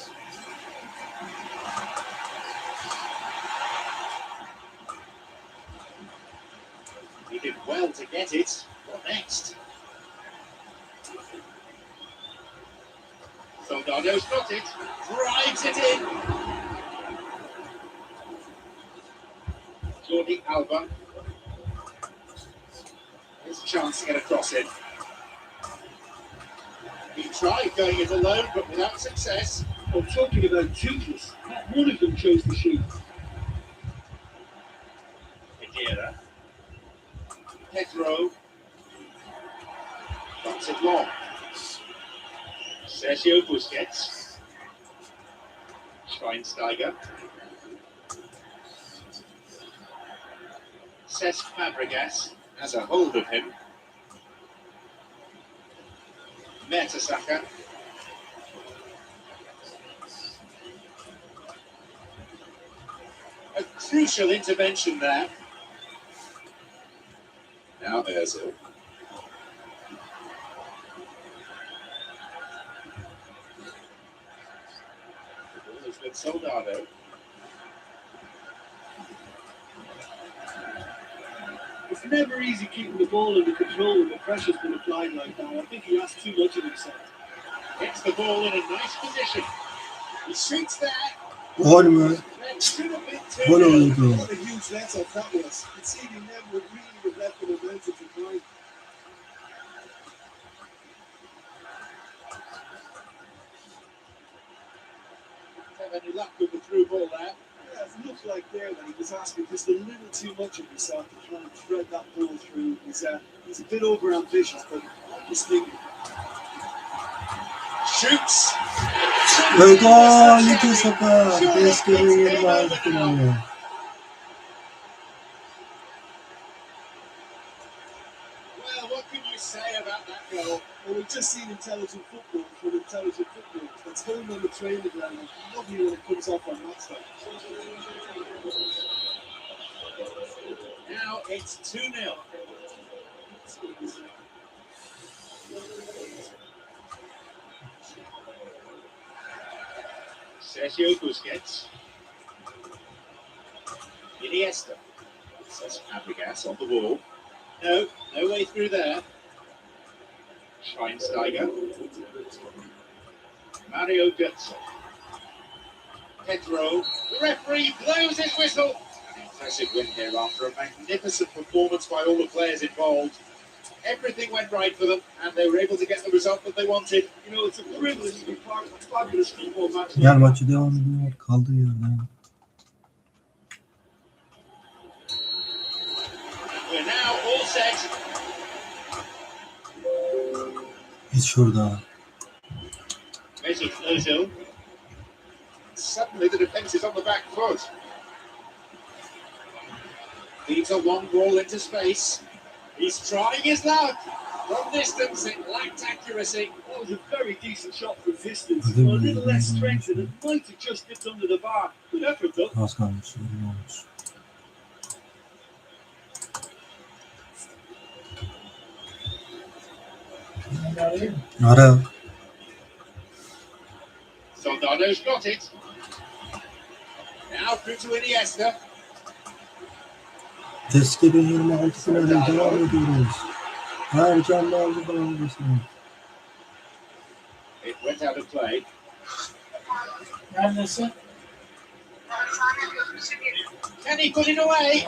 Speaker 3: He did well to get it. What next? Soldado's got it. Drives it in. Jordi Alba. His chance to get a cross in. He tried going it alone, but without success.
Speaker 4: Well, talking about toothless, not one of them chose to shoot.
Speaker 3: Hedera. Pedro. Drops it long. Sergio Busquets. Schweinsteiger. Cesc Fabregas has a hold of him. Mertesacker. A crucial intervention there. Now Ozil. The ball is with Soldado.
Speaker 4: It's never easy keeping the ball under control when the pressure's been applied like that. I think he asked too much of himself.
Speaker 3: Gets the ball in a nice position. He shoots there.
Speaker 1: Gol mü?
Speaker 3: That should have been
Speaker 1: Gol
Speaker 3: 2-0.
Speaker 1: oldu.
Speaker 4: What a huge let-off that was. Conceding them would really have left the momentum behind.
Speaker 3: Have any luck with the through ball there?
Speaker 4: Yeah, it looked like there that he was asking just a little too much of himself to try and thread that ball through. He's a bit over-ambitious, but not mistaken.
Speaker 3: Shoots.
Speaker 1: Ve gol 2-0. Eski 2026 finali.
Speaker 3: Well, what can you say about that goal?
Speaker 4: Well, we've just seen intelligent football from intelligent football. That's home on the training ground. Lovely when it comes off on that side.
Speaker 3: Now it's 2-0. Sergio Busquets. Iniesta. Says Fabregas on the wall. No way through there. Schweinsteiger. Mario Götze. Pedro. The referee blows his whistle. An impressive win here after a magnificent performance by all the players involved. Everything went right for them, and they were able to get the result that they wanted.
Speaker 4: You know, it's a privilege to be part of a fabulous football match.
Speaker 1: Gel maçı devam ediyor. Kaldığı yerden.
Speaker 3: We're now all set.
Speaker 1: Biz şurada.
Speaker 3: Mesut Ozil. Suddenly the defence is on the back foot. Leads a long ball into space. He's trying his luck. From distance, it lacked accuracy.
Speaker 4: That was a very decent shot from distance. A little less strength and it might have just dipped under the bar. Good effort though.
Speaker 1: Az kalmış. 20 olmuş.
Speaker 2: Arayayım mı?
Speaker 1: Ara.
Speaker 3: Soldado's got it. Now through to Iniesta.
Speaker 1: Test 2026 finali devam ediyoruz. Her canlı aldı bağımlısını.
Speaker 3: It went out of play.
Speaker 2: Neredesin?
Speaker 3: Can he put it away?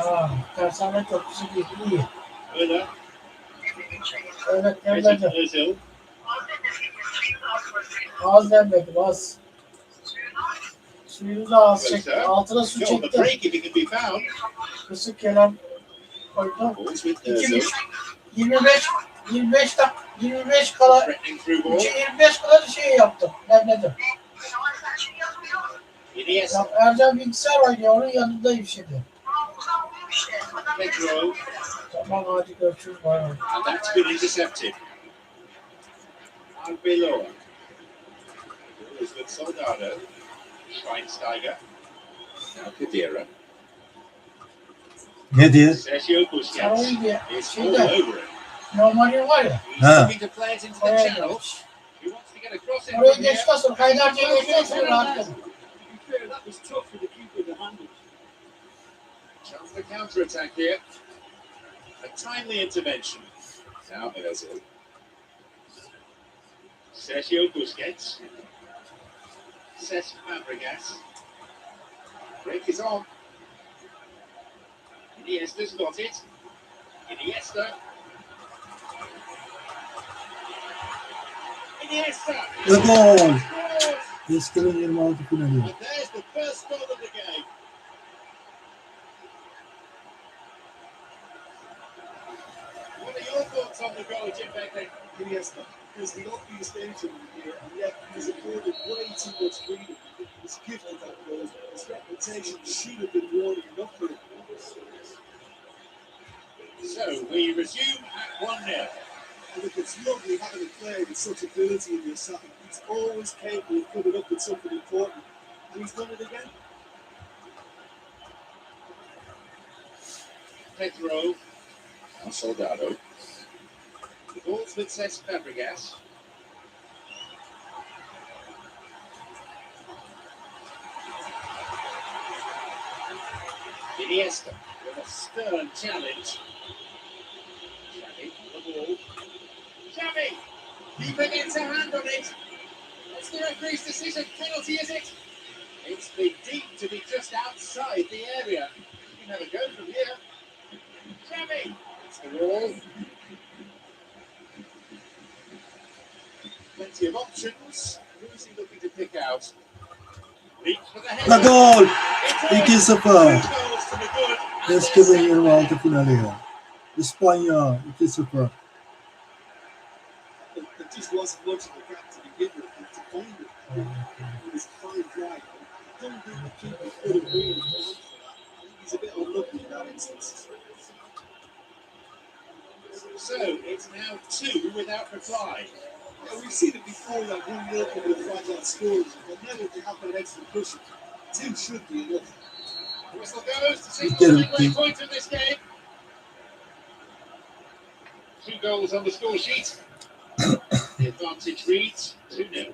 Speaker 2: Tersane köprüsü değil. İyi.
Speaker 3: Öyle.
Speaker 2: Evet,
Speaker 3: Mesut
Speaker 2: demledim.
Speaker 3: Özil.
Speaker 2: Az demledim, az. Suyunu da az çektim. Altına su
Speaker 3: Got on the
Speaker 2: çektim.
Speaker 3: break if it can be found.
Speaker 2: Kısık kelam koydum.
Speaker 3: Balls with
Speaker 2: 2
Speaker 3: Özil.
Speaker 2: 25 kala
Speaker 3: Threatening through ball.
Speaker 2: 25 kala şey yaptım. Demledim.
Speaker 3: Iniesta.
Speaker 2: Ya Ercan bilgisayar oynuyor, onun yanındayım şimdi.
Speaker 3: Pedro.
Speaker 2: Tamam, hadi görüşürüz. Bay bay.
Speaker 3: And that's been intercepted. Arbeloa. Ball is with Soldado. Schweinsteiger. Now Khedira.
Speaker 1: Ne diye?
Speaker 3: Sergio
Speaker 2: Sen
Speaker 3: Busquets.
Speaker 2: oyun diye
Speaker 3: It's all
Speaker 2: şeyde
Speaker 3: over it.
Speaker 2: normalde var ya.
Speaker 3: He's looking to play it into the
Speaker 2: Oraya
Speaker 3: channel.
Speaker 2: gelmiş.
Speaker 3: He wants to get across it
Speaker 2: Oraya
Speaker 3: from here.
Speaker 2: geçtikten sonra kaynarcaya geçtikten sonra rahat
Speaker 4: To be fair, that was tough for the keeper to handle.
Speaker 3: Chance to counter attack here. A timely intervention. Now Özil. Sergio Busquets. Cesc Fabregas. Break is on. Iniesta's got it. Iniesta. Iniesta.
Speaker 1: Ve gol.
Speaker 3: Scores!
Speaker 1: Test 2026 finali.
Speaker 3: And there's the first goal of the game. What are your thoughts on the goal, Jim Beckett?
Speaker 4: Iniesta is the obvious danger here, and yet he's afforded way too much freedom. He was gifted that goal. His reputation should have been warning enough for him.
Speaker 3: So we resume at 1-0.
Speaker 4: And look, it's lovely having a player with such ability in your side. He's always capable of coming up with something important, and he's done it again.
Speaker 3: Pedro. Now Soldado. The ball's with Cesc Fabregas. Iniesta with a stern challenge. Xavi on the ball. Xavi keeping its a hand on it. What's the referee's decision? Penalty, is it? It's been deep to be just outside the area. You can have a go from here. Xavi. It's the wall. Plenty of options. Who's he looking to pick out? Reach for the
Speaker 1: Ve
Speaker 3: header.
Speaker 1: gol.
Speaker 3: It's in.
Speaker 1: 2-0.
Speaker 3: Two goals to the good. And
Speaker 1: Test
Speaker 3: their second
Speaker 1: 2026 finali. İspanya 2-0.
Speaker 4: There just wasn't much of a gap to begin with, and to find it with his fine flag. I don't think the keeper could have really gone for that. I think he's a bit unlucky in that instance.
Speaker 3: So it's now 2 without reply.
Speaker 4: Yeah, we've seen it before that 1-0 can be a fragile score, but never to have that extra cushion. 2 should be enough.
Speaker 3: Whistle goes to signal
Speaker 1: Bitti,
Speaker 3: the midway
Speaker 1: bitti.
Speaker 3: point of this game. 2 goals on the score sheet. The advantage reads 2-0.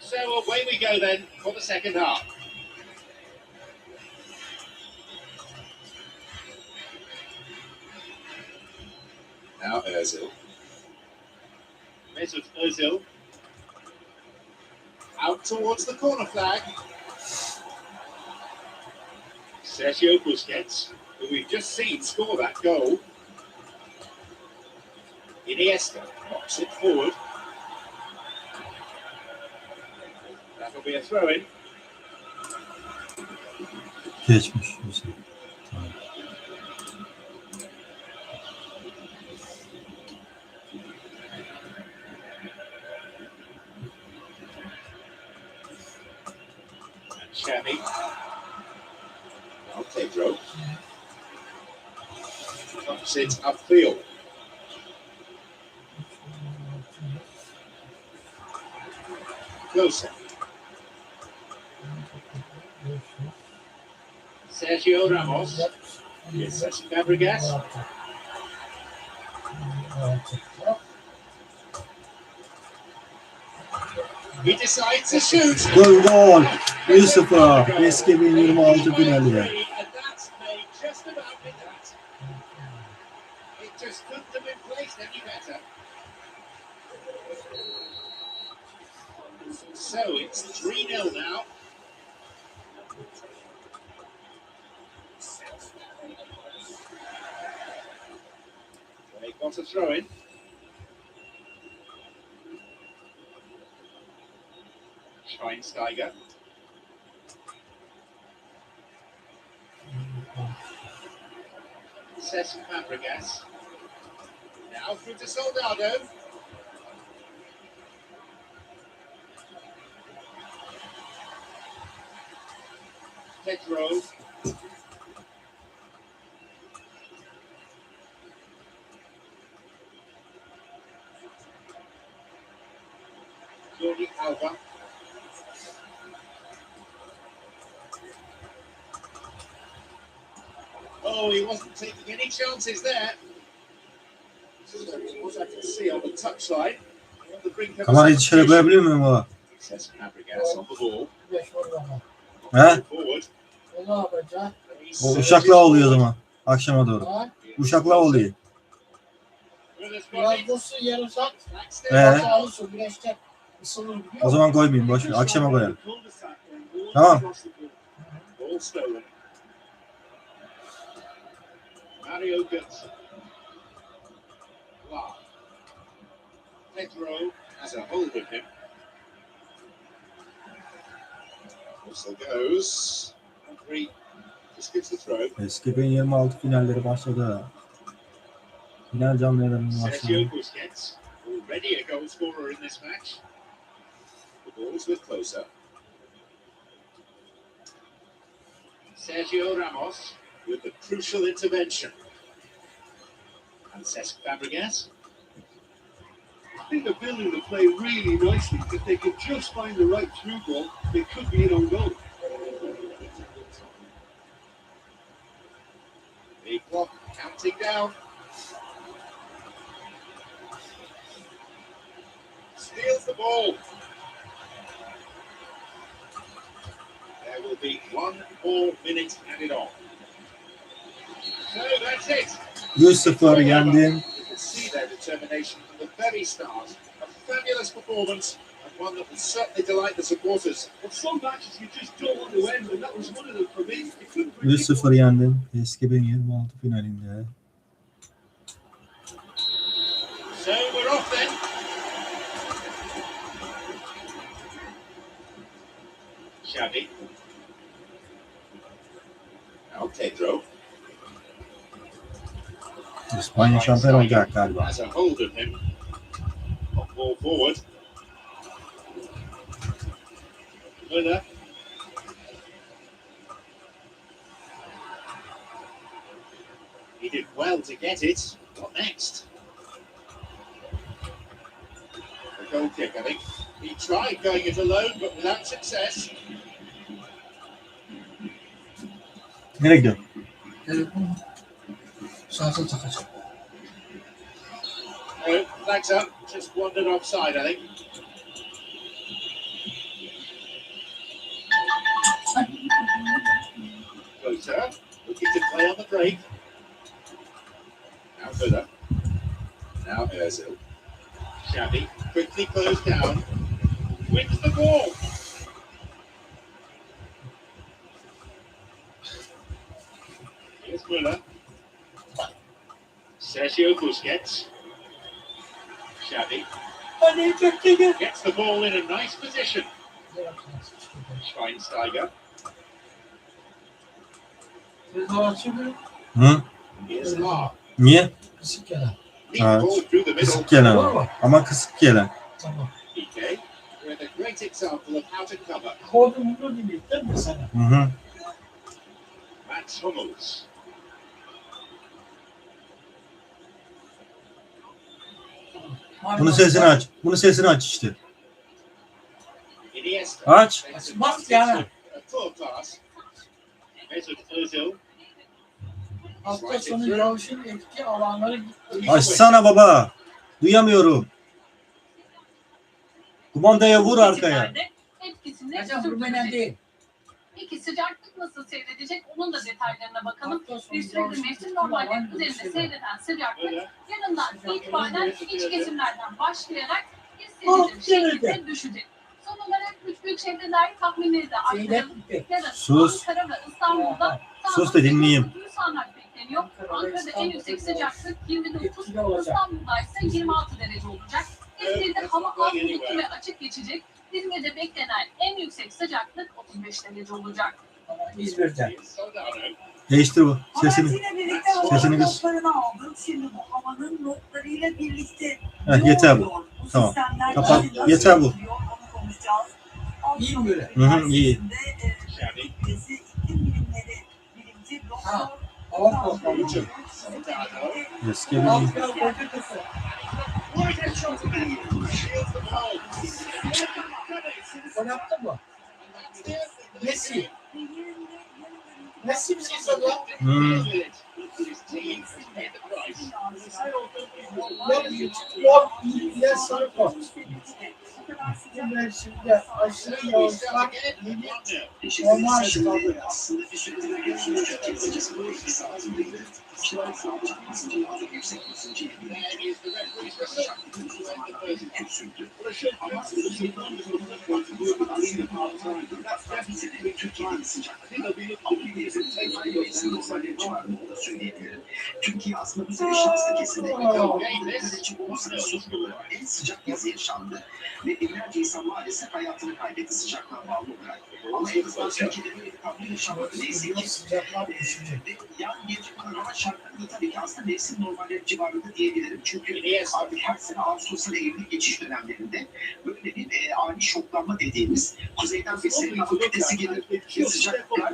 Speaker 3: So away we go then for the second half. Now Özil. Mesut Özil. Out towards the corner flag. Sergio Busquets, who we've just seen score that goal. Iniesta knocks it forward. That'll be a throw-in.
Speaker 1: Geçmiş. Tamam.
Speaker 3: Shabby. Now Pedro. Puts it upfield. Closer. Sergio Ramos. Yes, that's Fabregas. He decides to shoot.
Speaker 1: Gol gol. 1-0. Eski 2026 finali.
Speaker 3: And that's made just about with that. It just couldn't have been placed any better. So it's 3-0 now. They got a throw in. Schweinsteiger. Cesc Fabregas. Now through to Soldado. Pedro. Jordi Alba. Oh, he wasn't taking any chances there. What I can see on the touchline. On the brink of
Speaker 1: Kamera hiç şey yapabiliyor muyum o?
Speaker 3: Cesc Fabregas on the ball.
Speaker 1: He?
Speaker 3: Forward.
Speaker 1: O uşakla oluyor o zaman. Akşama doğru. Uşakla oluyor.
Speaker 2: Biraz dosu yarım saat.
Speaker 1: He.
Speaker 2: Sağlısı güneşte ısınır biliyor
Speaker 1: O
Speaker 2: musun?
Speaker 1: zaman koymayayım. Boş ver. Akşama koyarım. Tamam.
Speaker 3: Ball stolen. Mario Götze. Wow. Pedro has a hold of him. Whistle goes. Referee just gives the throw.
Speaker 1: Eski 2026 finalleri başladı. Final canlı yayınlarının başladı.
Speaker 3: Sergio Busquets, already a goal scorer in this match. The ball is with closer. Sergio Ramos with the crucial intervention. And Cesc Fabregas.
Speaker 4: I think they're building the play really nicely. If they could just find the right through ball, they could be in on goal.
Speaker 3: The clock counting down. Steals the ball. There will be 1 more minute added on. So that's it.
Speaker 1: 100 yendim.
Speaker 3: You can see their determination from the very start. A fabulous performance and one that will certainly delight the supporters.
Speaker 4: But some matches you just don't want to end, and that was one of them for me. You couldn't
Speaker 1: 100 yendim. Eski 2026 finalinde.
Speaker 3: So we're off then. Xavi. Now Pedro.
Speaker 1: İspanya şampiyon olacak galiba.
Speaker 3: Has a hold of him. Ball forward. Müller. He did well to get it. What next? The goal kick, I think. He tried going it alone, but without success.
Speaker 1: Nereye gidiyorsun?
Speaker 2: Telefon şansa takacak.
Speaker 3: No, flags up. Just wandered offside, I think. Closer. Looking to play on the break. Now Müller. Now Özil. Xavi quickly closed down. Wins the ball. Here's Müller. Sergio Busquets. Xavi gets the ball in a nice position. Schweinsteiger.
Speaker 2: Telefon açıyor.
Speaker 1: Hı?
Speaker 3: Here's Lahr.
Speaker 1: Niye?
Speaker 2: Kısık gelen.
Speaker 3: Deep
Speaker 1: Evet.
Speaker 3: ball through the middle.
Speaker 1: Kısık gelen o. Ama kısık gelen.
Speaker 2: Tamam.
Speaker 3: PK with a great great example of how to cover.
Speaker 2: Kodumunu dinlettim mi sana?
Speaker 1: Hı hı.
Speaker 3: Mats Hummels.
Speaker 1: Bunun sesini aç. Bunun sesini aç işte.
Speaker 3: Iniesta.
Speaker 1: Aç.
Speaker 2: Açmaz yani.
Speaker 3: A full pass. Mesut Özil.
Speaker 2: Hafta sonu Yavuş'un etki alanları
Speaker 1: Açsana baba. Duyamıyorum. Kumandaya vur arkaya.
Speaker 7: Etkisini
Speaker 2: Hocam Rumenen
Speaker 7: sürdürecek.
Speaker 2: değil.
Speaker 7: Peki sıcaklık nasıl seyredecek? Onun da detaylarına bakalım.
Speaker 2: Hafta sonu
Speaker 7: Bir süredir
Speaker 2: Yavuş'un
Speaker 7: mevsim
Speaker 2: etki
Speaker 7: normallerinin
Speaker 2: alanları
Speaker 7: üzerinde
Speaker 2: şey var.
Speaker 7: seyreden sıcaklık
Speaker 3: Böyle.
Speaker 7: yarından itibaren iç kesimlerden başlayarak
Speaker 2: Ah,
Speaker 7: hissedilir şekilde
Speaker 2: nerede?
Speaker 7: düşecek. Son olarak 3 büyük şehre dair tahminleri de aktaralım.
Speaker 2: Zeynep
Speaker 7: Yarın
Speaker 1: Sus.
Speaker 7: Ankara ve İstanbul'da
Speaker 1: Sus da dinleyeyim.
Speaker 7: sağanak bekleniyor. Ankara'da en yüksek sıcaklık 29,
Speaker 2: etkili olacak.
Speaker 7: İstanbul'da ise 26 derece olacak. İzmir'de hava az bulutlu ve açık geçecek. İzmir'de beklenen en yüksek sıcaklık 35 derece olacak.
Speaker 2: İzmir'de.
Speaker 3: Soldado.
Speaker 1: Değiştir bu sesini.
Speaker 8: Haberciyle birlikte havanın
Speaker 1: Sesini kız.
Speaker 8: notlarını aldım. Şimdi bu havanın notlarıyla birlikte
Speaker 1: Heh,
Speaker 8: ne
Speaker 1: yeter bu.
Speaker 8: oluyor?
Speaker 1: Tamam.
Speaker 8: Sistemler
Speaker 1: Kapat.
Speaker 8: nasıl
Speaker 1: Yeter bu.
Speaker 8: yapılıyor? Onu konuşacağız.
Speaker 2: İyi mi böyle?
Speaker 1: Hı hı, iyi.
Speaker 3: Yani
Speaker 8: Üniversitesi iklim bilimleri bilimci
Speaker 2: Ha,
Speaker 8: doktor
Speaker 2: hava kontrolü.
Speaker 3: Soldado.
Speaker 1: Eski bir
Speaker 2: Afrika politikası.
Speaker 3: What a shot from him. Shields the goal.
Speaker 2: Gol yaptı mı? Messi. Messi mi size bu?
Speaker 1: Hmm.
Speaker 3: His team paid the price.
Speaker 2: Yok, diye sarı kort. Şimdi aşırı yağışlar yeni normal kaldı.
Speaker 9: Aslında bir süredir görüyorsunuz Türkiye sıcası böyle bir saatindeydi. İşte ben sağlık basıncı azı yüksek basıncı ile birlikte sıcaklık uzun zamanlar sürdü. Ama ısınmanın durumunda kontrolü aslında altında bize de Türkiye'nin sıcaklığı Avrupa'nın en yüksek normalleri civarında onu da söyleyebilirim. Türkiye aslında bu sene şanslı kesinlikle. Derece olmasına sorumlu en sıcak yazı yaşandı. Ve binlerce insan maalesef hayatını kaybetti sıcaklığa bağlı olarak. Ama en azından Türkiye'de böyle bir tablo yaşanmadı. Neyse ki yani gelecek olan hava şartları da tabii ki aslında mevsim normalleri civarında diyebilirim. Çünkü artık her sene Ağustos'ta Eylül geçiş dönemlerinde böyle bir ani şoklanma dediğimiz kuzeyden bir serin hava kütlesi gelir. Sıcaklıklar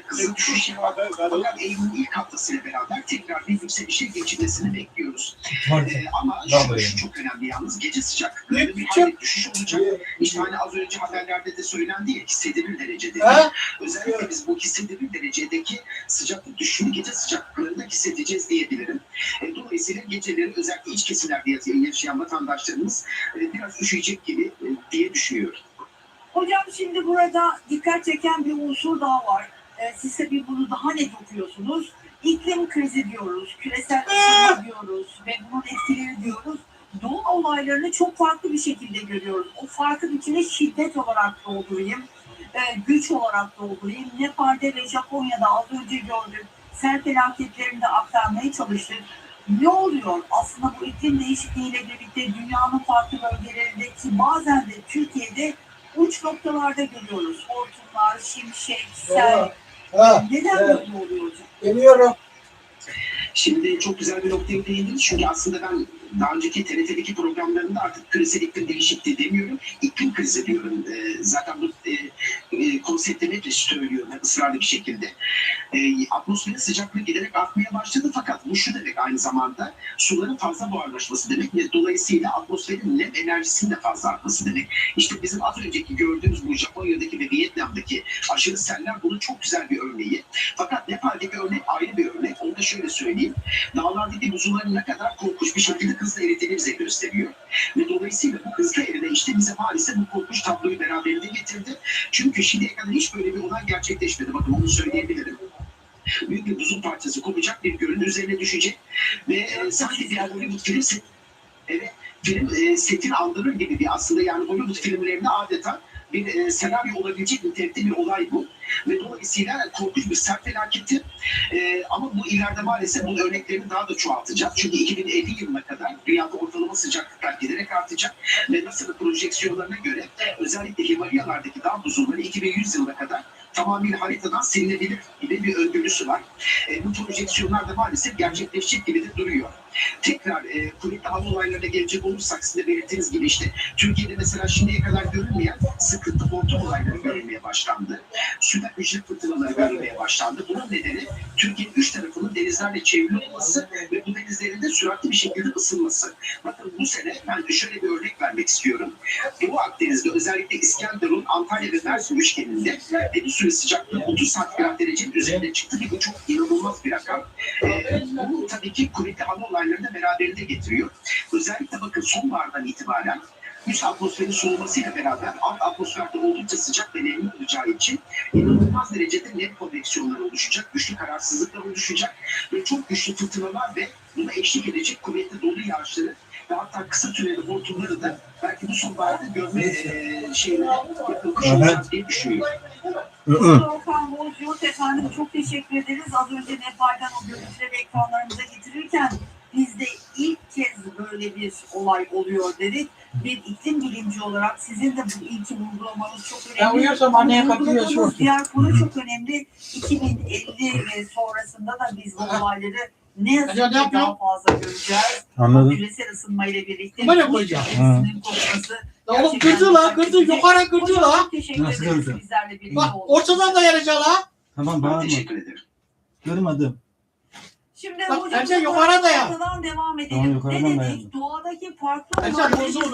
Speaker 9: hızlı düşüş yapar. Fakat Eylül'ün ilk haftasıyla beraber tekrar bir yükselişe geçilmesini bekliyoruz. Ama şu çok önemli yalnız gece sıcaklıklarında bir hayli düşüş olacak. İşte hani az önce haberlerde de söylendi ya hissedilir derecede. Özellikle biz bu hissedilir derecedeki sıcaklık düşüşünü gece sıcaklıklarında hissedeceğiz diyebilirim. Dolayısıyla geceleri özellikle iç kesimlerde yaşayan vatandaşlarımız biraz üşüyecek gibi diye düşünüyorum.
Speaker 8: Hocam şimdi burada dikkat çeken bir unsur daha var. Siz tabii bunu daha net okuyorsunuz. İklim krizi diyoruz, küresel ısınma diyoruz ve bunun etkileri diyoruz. Doğu olaylarını çok farklı bir şekilde görüyoruz. O farkın içine şiddet olarak doldurayım, güç olarak doldurayım. Nepal'de ve Japonya'da az önce gördük. Sel felaketlerini de aktarmaya çalıştık. Ne oluyor? Aslında bu iklim değişikliğiyle birlikte dünyanın farklı bölgelerinde ki bazen de Türkiye'de uç noktalarda görüyoruz. Hortumlar, şimşek, sel. Neden böyle oluyor hocam?
Speaker 2: Geliyorum.
Speaker 9: Şimdi çok güzel bir noktaya değindiniz. Çünkü aslında ben daha önceki TRT'deki programlarında artık küresel iklim değişikliği demiyorum. İklim krizi diyorum. Zaten bu konseptini de söylüyorum ısrarlı bir şekilde. Atmosferin sıcaklığı giderek artmaya başladı fakat bu şu demek aynı zamanda suların fazla buharlaşması demek ve dolayısıyla atmosferin nem enerjisinin de fazla artması demek. İşte bizim az önceki gördüğümüz bu Japonya'daki ve Vietnam'daki aşırı seller bunun çok güzel bir örneği. Fakat Nepal'deki örnek ayrı bir örnek. Onu da şöyle söyleyeyim. Dağlardaki buzulların ne kadar korkunç bir şekilde hızla eridiğini bize gösteriyor. Ve dolayısıyla bu hızlı erime işte bize maalesef bu korkunç tabloyu beraberinde getirdi. Çünkü şimdiye kadar hiç böyle bir olay gerçekleşmedi. Bakın onu söyleyebilirim. Büyük bir buzul parçası kopacak, bir gölün üzerine düşecek ve sanki bir Hollywood film setini andırır gibi bir aslında yani Hollywood filmlerinde adeta bir senaryo olabilecek nitelikte bir olay bu. Ve dolayısıyla korkunç bir sel felaketi ama bu ileride maalesef bunun örneklerini daha da çoğaltacak. Çünkü 2050 yılına kadar dünyada ortalama sıcaklıklar giderek artacak ve NASA'nın projeksiyonlarına göre özellikle Himalayalardaki dağ buzulları 2100 yılına kadar tamamıyla haritadan silinebilir gibi bir öngörüsü var. Bu projeksiyonlar da maalesef gerçekleşecek gibi de duruyor. Tekrar kuvvetli hava olaylarına gelecek olursak size belirttiğiniz gibi işte Türkiye'de mesela şimdiye kadar görülmeyen sıkıntı hortum olayları görülmeye başlandı. Süper güçlü fırtınaları görülmeye başlandı. Bunun nedeni Türkiye'nin 3 tarafının denizlerle çevrili olması ve bu denizlerin de süratli bir şekilde ısınması. Bakın bu sene ben şöyle bir örnek vermek istiyorum. Doğu Akdeniz'de özellikle İskenderun, Antalya ve Mersin üçgeninde deniz suyu sıcaklığı 30 santigrat derecenin üzerinde çıktı ki bu çok inanılmaz bir rakam. Bu tabii ki kuvvetli hava olaylarını beraberinde getiriyor. Özellikle bakın sonbahardan itibaren üst atmosferin soğumasıyla beraber alt atmosferde oldukça sıcak ve nemli olacağı için inanılmaz derecede nem konveksiyonları oluşacak, güçlü kararsızlıklar oluşacak ve çok güçlü fırtınalar ve buna eşlik edecek kuvvetli dolu yağışları ve hatta kısa süreli hortumları da belki bu sonbaharda görme şeyleri yapılmış olacak diye düşünüyorum.
Speaker 8: Okan Bozcuğut efendim çok teşekkür ederiz. Az önce Nepal'den o görüntüleri ekranlarımıza getirirken biz de ilk kez böyle bir olay oluyor dedik. Bir iklim bilimci olarak sizin de bu ilki vurgulamanız çok önemli.
Speaker 2: Ben uyuyorsam anneye
Speaker 8: Vurguladığınız
Speaker 2: katılıyorsun.
Speaker 8: diğer konu çok önemli. 2050 ve sonrasında da biz bu olayları ne yazık ki
Speaker 2: Hadi, ne yapıyor?
Speaker 8: daha fazla göreceğiz.
Speaker 1: Anladım.
Speaker 8: Küresel ısınmayla birlikte
Speaker 2: Böyle
Speaker 8: kuş
Speaker 2: koyacağım.
Speaker 8: çevresinin kopması.
Speaker 2: Oğlum kırdı la, kırdı, yukarı kırdı la.
Speaker 8: Çok teşekkür
Speaker 6: Nasıl
Speaker 8: ederiz
Speaker 6: kırdı?
Speaker 8: bizlerle birlikte
Speaker 2: Bak
Speaker 8: olduğunuz
Speaker 2: ortadan
Speaker 8: için.
Speaker 2: da yarayacak la.
Speaker 6: Tamam
Speaker 9: Ben
Speaker 6: bağırma.
Speaker 9: teşekkür ederim.
Speaker 6: Kırmadım.
Speaker 8: Şimdi
Speaker 2: Bak,
Speaker 8: hocam
Speaker 2: bence yukarıda ya.
Speaker 8: devam edelim.
Speaker 6: Tamam, yukarıdan
Speaker 8: Ne
Speaker 6: da
Speaker 8: dedik?
Speaker 6: yani.
Speaker 8: Doğadaki farklı
Speaker 2: Bence
Speaker 8: olayları
Speaker 2: bozuldu.